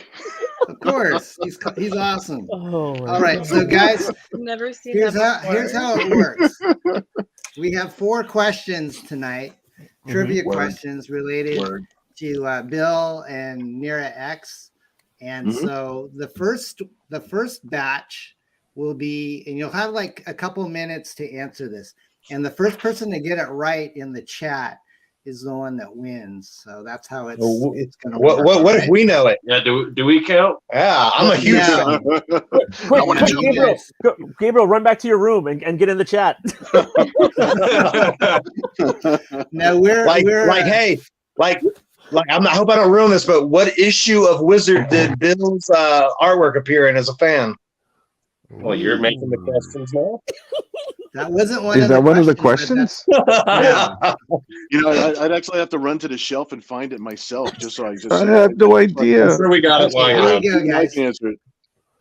Of course, he's awesome. Oh, all right, so guys, never seen here's that how it works. We have 4 questions tonight, trivia questions related to Bill and NIRA X, and so the first batch will be, and you'll have like a couple minutes to answer this. And the first person to get it right in the chat is the one that wins. So that's how it's going to work. What if we know it? Yeah, do we count? Yeah, I'm a huge fan. Quick, Gabriel, run back to your room and get in the chat. No, I hope I don't ruin this, but what issue of Wizard did Bill's artwork appear in as a fan? Well, you're making the questions now. That wasn't one. Is that one of the questions? You know, I'd actually have to run to the shelf and find it myself, just so I have no idea. I'm sure we got it. Here we go, guys. I can answer it.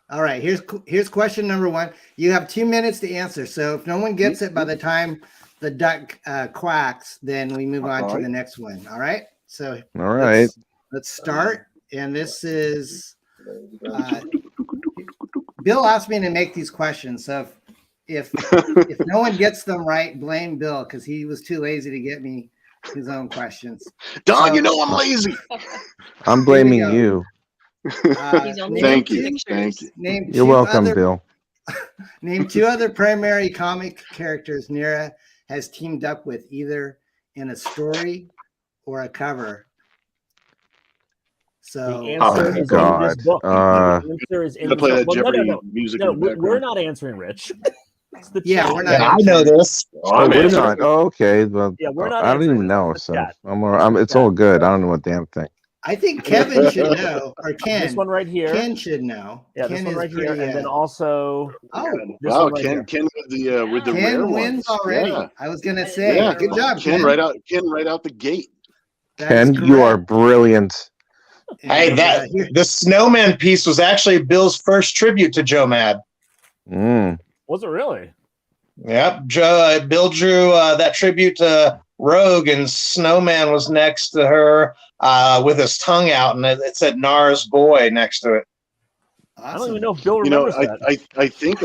All right, here's question number 1. You have 2 minutes to answer. So if no one gets it by the time the duck quacks, then we move on to the next one. All right. So let's start. And this is Bill asked me to make these questions. So if no one gets them right, blame Bill because he was too lazy to get me his own questions. Don, so, you know I'm lazy. I'm blaming you. Thank you. You're welcome, Bill. Name 2 other primary comic characters NIRA has teamed up with, either in a story or a cover. So the answer is in this book. The answer is in the book. No, we're not answering, Rich. We're not. I know this. We're not. Oh, okay. Well, we're not. I don't even know. So it's all good. I don't know what damn thing. I think Kevin should know, or Ken. This one right here. Ken should know. Yeah, Ken this one right here, and then also. Ken with the Ken rare wins ones. already. Yeah. I was gonna say, good job, Ken. Right out the gate. Ken, you are brilliant. Hey, the snowman piece was actually Bill's first tribute to Joe Mad. Was it really? Yep. Bill drew that tribute to Rogue, and Snowman was next to her with his tongue out, and it said Nars boy next to it. Awesome. I don't even know if Bill remembers that. I think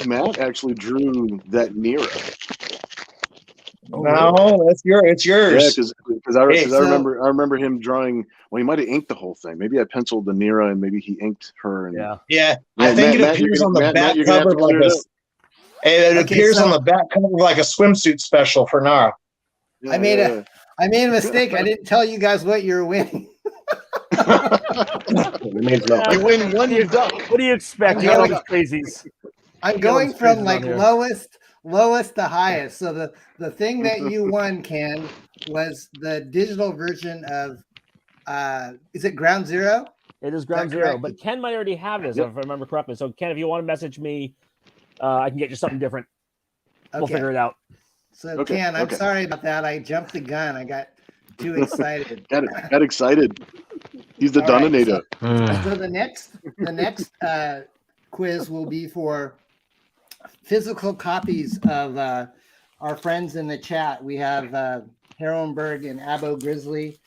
Matt actually drew that NIRA. No, it's yours. Yeah, because I remember him drawing. Well, he might have inked the whole thing. Maybe I penciled the NIRA, and maybe he inked her. And, yeah. I think it appears on the back cover like this. It appears on the back cover like a swimsuit special for Nara. Yeah, I made a mistake. I didn't tell you guys what you're winning. You win one duck. What do you expect? You got all these crazies. I'm going from like lowest to highest. So the thing that you won, Ken, was the digital version of is it Ground Zero? It is Ground Zero, but Ken might already have this if I remember correctly. So Ken, if you want to message me I can get you something different. Okay. We'll figure it out. So Ken, I'm sorry about that. I jumped the gun. I got too excited. got excited. He's the Donator. So the next quiz will be for physical copies of our friends in the chat. We have Herrenberg and Abo Grizzly,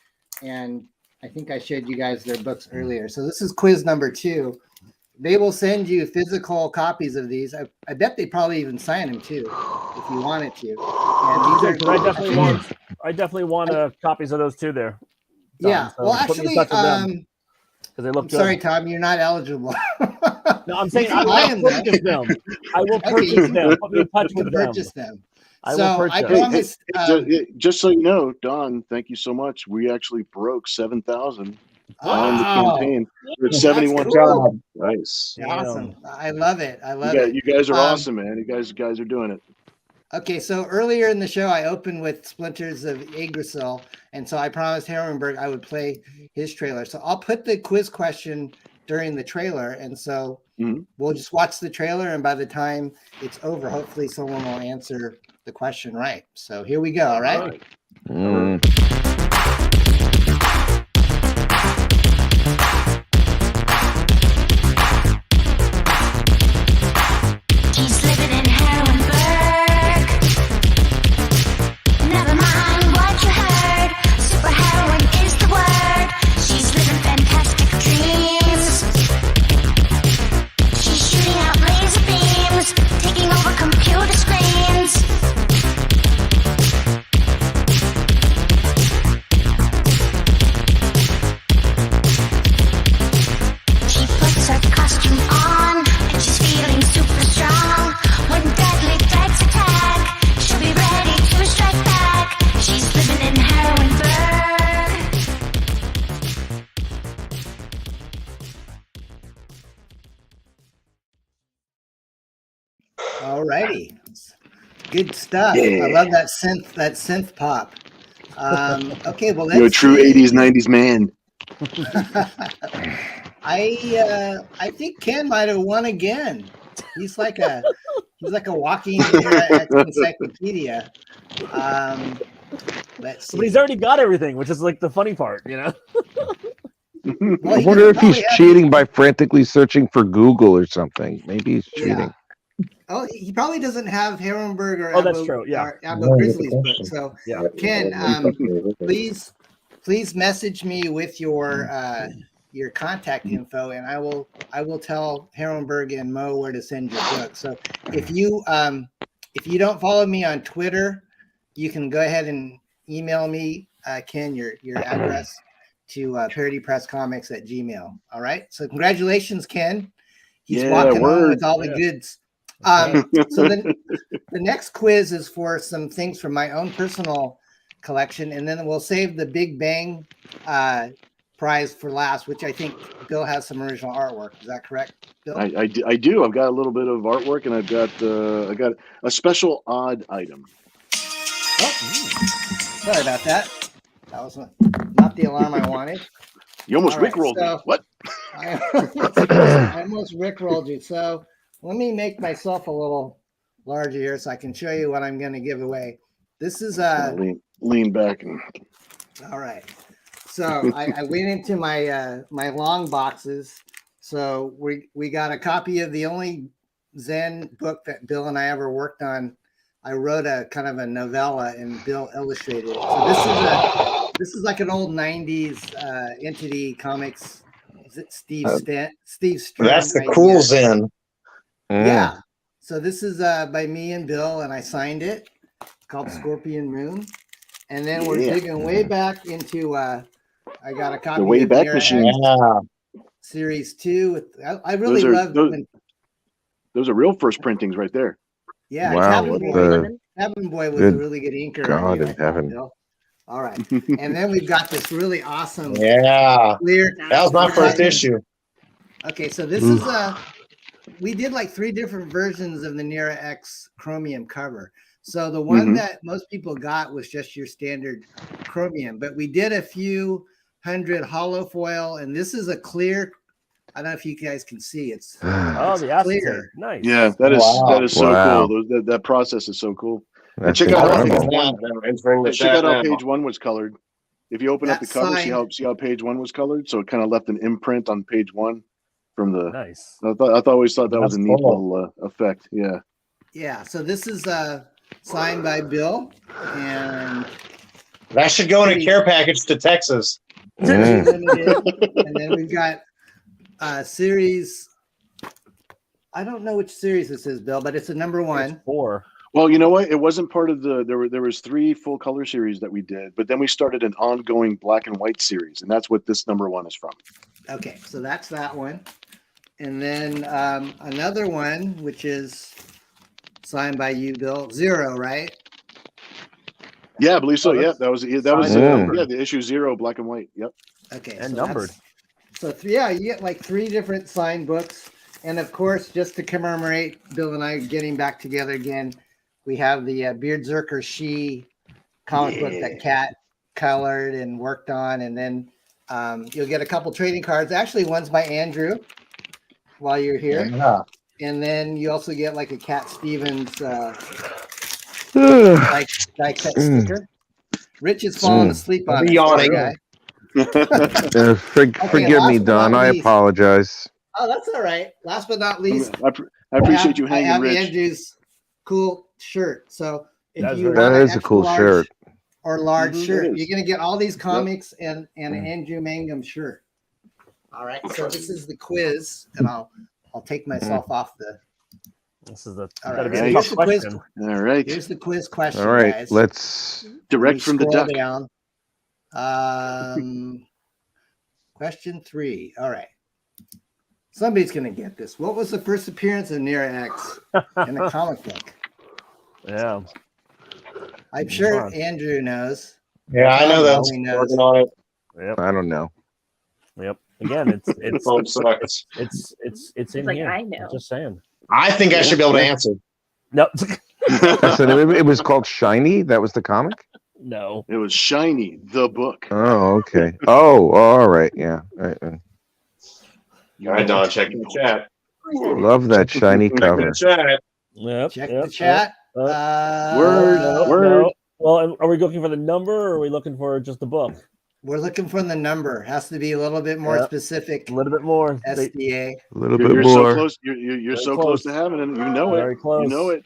and I think I showed you guys their books earlier. So this is quiz number 2. They will send you physical copies of these. I bet they probably even sign them too, if you wanted to. And these are, I definitely want copies of those too there. Don, yeah. So well, actually, because they look good. Sorry, Tom, you're not eligible. No, I'm saying I will purchase them. I will purchase them. Put me in touch with them. I will purchase. I promise. Just so you know, Don, thank you so much. We actually broke 7,000 on the campaign. We're at 71. Cool. Nice. Awesome. I love it. I love it. You guys are awesome, man. You guys are doing it. Okay, so earlier in the show, I opened with Splinters of Yggdrasil, and so I promised Herrenberg I would play his trailer. So I'll put the quiz question during the trailer, and so we'll just watch the trailer, and by the time it's over, hopefully someone will answer the question right. So here we go, all right? Alrighty, good stuff. Yeah. I love that synth pop. Okay, well, you're a true '80s '90s man. I think Ken might have won again. He's like a walking encyclopedia. Let's see. But he's already got everything, which is like the funny part, you know. Well, I wonder if he's cheating by frantically searching for Google or something. Maybe he's cheating. Yeah. Oh, he probably doesn't have Herrenberg or that's true. Yeah, Abo Grizzly's book. So, yeah. Ken, please message me with your contact info, and I will tell Herrenberg and Mo where to send your book. So, if you don't follow me on Twitter, you can go ahead and email me, Ken, your address to parodypresscomics@gmail.com. All right. So, congratulations, Ken. He's walking on with all the goods. So the next quiz is for some things from my own personal collection, and then we'll save the Big Bang prize for last, which I think Bill has some original artwork. Is that correct, Bill? I do. I've got a little bit of artwork, and I got a special odd item. Oh, sorry about that. That was not the alarm I wanted. You almost rickrolled me. What? I almost rickrolled you. So let me make myself a little larger here so I can show you what I'm going to give away. This is lean back. All right. So I went into my my long boxes. So we got a copy of the only Zen book that Bill and I ever worked on. I wrote a kind of a novella and Bill illustrated it. So this is like an old 90s Entity Comics. Is it Steve Strom? That's the cool Zen. Yeah. So this is by me and Bill, and I signed it. It's called Scorpion Moon. And then we're digging way back into I got a copy the way of back NIRA machine. Series 2. I really love those are real first printings right there. Yeah, wow, Cabin Boy was a really good inker. God in heaven. All right. And then we've got this really awesome clear. That was my first issue. Okay, so this is we did like 3 different versions of the NIRA X chromium cover. So the one that most people got was just your standard chromium, but we did a few hundred holo foil, and this is a clear I don't know if you guys can see. It's Oh, the acetate. clear. Nice. Yeah, that is so Wow. cool. That process is so cool. And That's check out how incredible. page one. Entering the Check chat out how now. page one was colored. If you open up the That's cover, signed. see how page one was colored. So it kind of left an imprint on page one from the. Nice. I always thought that was a That's neat cool. little effect. Yeah. Yeah. So this is signed by Bill, and That should go in a care package to Texas. Mm. limited. And then we've got series. I don't know which series this is, Bill, but it's a number one. It's 4. Well, you know what? It wasn't part of the. There was 3 full color series that we did, but then we started an ongoing black and white series, and that's what this number 1 is from. Okay, so that's that one. And then another one, which is signed by you, Bill. 0, right? Yeah, I believe so. Yeah, that was signed the issue 0, black and white. Yep. Okay. And so numbered. So yeah, you get like 3 different signed books. And of course, just to commemorate Bill and I getting back together again, we have the BEARDZZERKER She comic book that Kat colored and worked on. And then you'll get a couple trading cards. Actually, one's by Andrew while you're here. Yeah. And then you also get like a Cat Stevens like die cut sticker. Rich is falling asleep on it. Yawning. Guy. Forgive me, last but Don. not I least. apologize. Oh, that's all right. Last but not least, I appreciate you I hanging, have Rich. Andrew's cool shirt. So if That's you very want That an is a extra cool large shirt. or large Mhm, shirt, it is. you're gonna get all these comics and an Andrew Mangum shirt. All right. So this is the quiz, and I'll take myself off the. This is the All gotta right. be So a here's tough the quiz. question. All right. Here's the quiz question, All right, guys. let's. Direct We from the scroll duck. down. Question 3. All right. Somebody's gonna get this. What was the first appearance of NIRA X in a comic book? Yeah. I'm sure on. Andrew knows. Yeah, I know that. Probably knows. Working on it. Yep. I don't know. Yep. Again, it's The phone sucks. it's in like, here. I know. I'm just saying. I think I should be able to answer. No. So it was called Shiny. That was the comic. No. It was Shiny, the book. Oh, okay. Oh, all right. Yeah. All right. All right, Don, check the chat. Love that shiny Check cover. the chat. Yep. Check yep, the chat. yep. Uh, Word. No. Well, and are we looking for the number or are we looking for just the book? We're looking for the number. Has to be a little bit more Yep. specific. A little bit more. SDA. A little You're bit so more. close. You're so close. close to having it. You know Very it. close. You know it.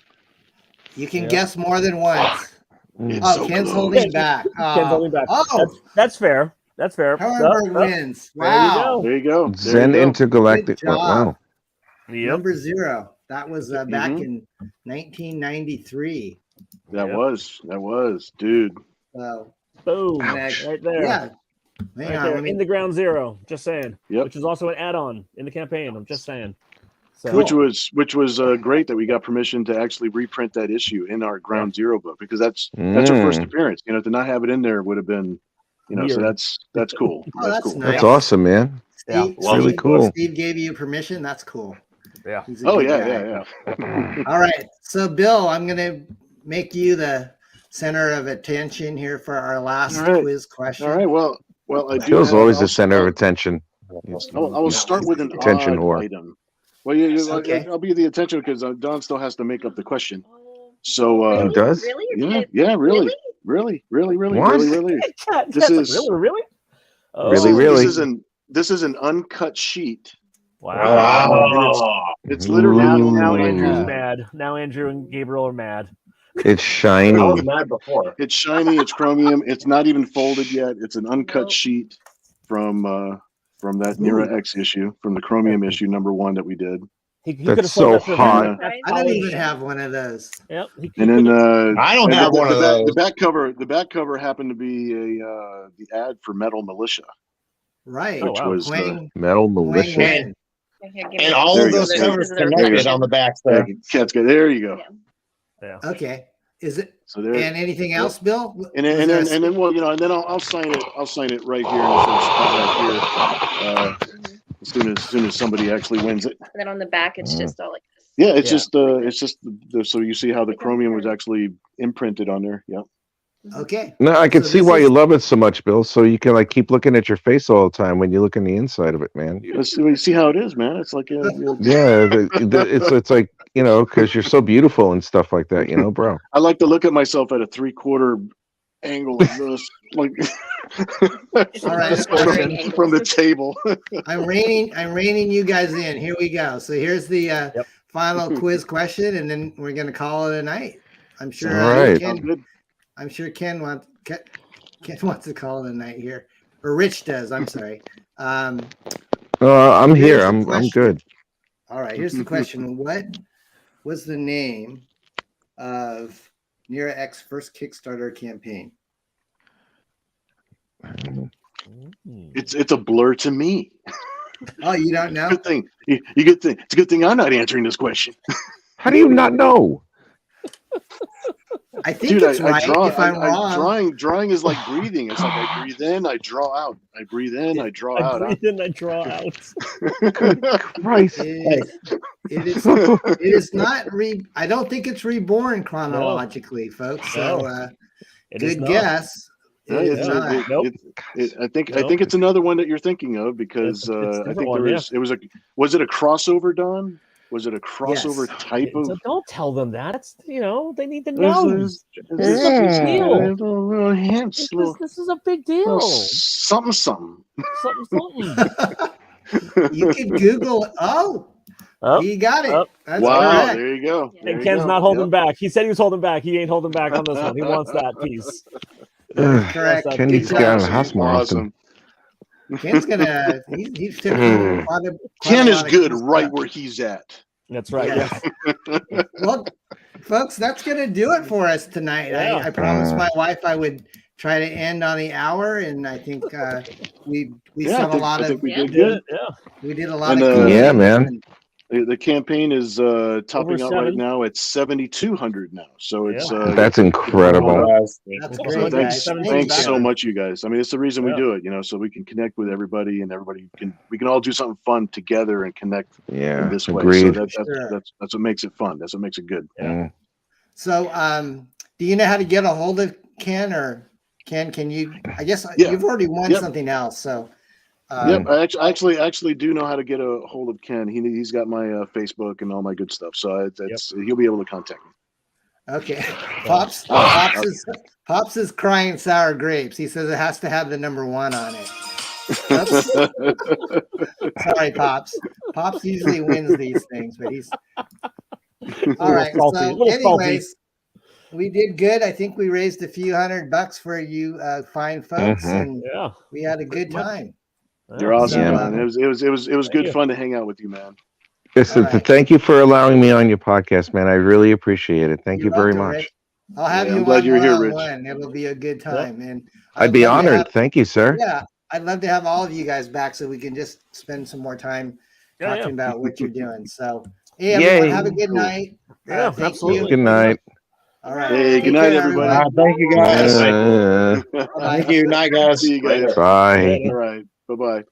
You can Yep. guess more than once. Mm. It's Oh, so Ken's close. holding back. Ken's holding back. Oh, That's fair. That's fair. Herberg Yep, yep. wins. There you Wow. There you go. Zen There you go. Intergalactic. Good job. Wow. Yep. Number 0. That was back Mhm. in 1993. That Yep. was, dude. So, Boom. Ouch. Right there. yeah. Right Hang on, there. let me- In the ground 0. Just saying. Yep. Which is also an add-on in the campaign. I'm just saying. So, Cool. Which was great that we got permission to actually reprint that issue in our Ground Zero book, because that's our first appearance. You know, to not have it in there would have been, so Weird. that's cool. Oh, that's cool. nice. That's awesome, man. Yeah. Steve, Love really Steve- cool. Steve gave you permission. That's cool. Yeah. He's a Oh good yeah, guy. yeah. All right. So, Bill, I'm going to make you the center of attention here for our last All right. quiz question. All right. Well, I do. Phil's have- always the I'll center of start- attention. I will start with an Attention odd whore. item. Well, Okay. I'll be the attention because Don still has to make up the question. So, He does? Really? yeah, really. What? This is really. Oh, Really? This is an uncut sheet. Wow. Oh, It's literally Now Ooh. Andrew's mad. Now Andrew and Gabriel are mad. It's shiny. I was mad before. It's shiny. It's chromium. It's not even folded yet. It's an uncut Nope. sheet from that NIRA X issue, from the chromium issue #1 that we did. He That's could have so hot. I don't even have one of those. Yep. And then I don't have one of those. The back cover happened to be the ad for Metal Militia, Right. Oh, which wow. was Wang, Metal Wang militia. Wen. And all There of you those go. covers There you go. connected on the back there. Cat's good. There you go. Yeah. Okay. Is it? So there. And anything else, Bill? And then well, and then I'll sign it. I'll sign it right here in this little spot right here. As soon as somebody actually wins it. And then on the back, it's just all like this. Yeah, it's Yeah. just so you see how the chromium was actually imprinted on there. Yeah. Okay. No, I can So see this why is- you love it so much, Bill. So you can like keep looking at your face all the time when you look in the inside of it, man. You see how it is, man. It's like Yeah, it's like, you know, because you're so beautiful and stuff like that, you know, bro. I like to look at myself at a 3/4 angle like this, like All right. from the table. I'm reining you guys in. Here we go. So here's the final quiz question, and then we're gonna call it a night. I'm sure. All right. I'm sure Ken wants to call it a night here, or Rich does. I'm sorry. I'm Here's here. the I'm question. good. All right. Here's the question: What was the name of NIRA X first Kickstarter campaign? It's a blur to me. Oh, you don't know? Good thing. You good thing. It's a good thing I'm not answering this question. How do you not know? I think it's right. If I'm wrong, drawing is like breathing. It's like I breathe in, I draw out. I breathe in, I draw out. I breathe in, I draw out. Christ. It is not I don't think it's reborn chronologically, folks. So good guess. It is not. I think it's another one that you're thinking of because I think was it a crossover, Don? Was it a crossover type of? So don't tell them that. It's, you know, they need to know. This is a big deal. This is a big deal. Something. You can Google. You got it. That's wow, correct. there you go. And Ken's not holding back. He said he was holding back. He ain't holding back on this one. He wants that piece. Correct. Ken needs to get out of the house more often. Ken's gonna. He's Ken is good right where he's at. That's right. Yeah. Well, folks, that's gonna do it for us tonight. Yeah. I promised my wife I would try to end on the hour, and I think we saw a lot of. We did good. We did a lot of. Yeah, man. The campaign is topping out right now at 7,200 now. So it's that's incredible. That's great, thanks so much, you guys. I mean, it's the reason we do it, you know, so we can connect with everybody and we can all do something fun together and connect in this way. Agreed. So that's what makes it fun. That's what makes it good. Yeah. So do you know how to get a hold of Ken, or Ken, can you, I guess you've already won something else. So I actually do know how to get a hold of Ken. He's got my Facebook and all my good stuff. So he'll be able to contact me. Okay. Pops is crying sour grapes. He says it has to have the number 1 on it. Sorry, Pops. Pops usually wins these things, but he's all right. So anyways, we did good. I think we raised a few $100 for you fine folks, and we had a good time. You're awesome, man. It was good fun to hang out with you, man. Listen, thank you for allowing me on your podcast, man. I really appreciate it. Thank you very much. Rich. I'll have you. I'm glad you're here, Rich. It'll be a good time, and I'd be honored. Thank you, sir. Yeah, I'd love to have all of you guys back so we can just spend some more time talking about what you're doing. So, hey, everyone, have a good night. Absolutely. Good night. All right. Hey, good night, everybody. Thank you, guys. Thank you. Night, guys. See you guys. Bye. All right. Bye-bye.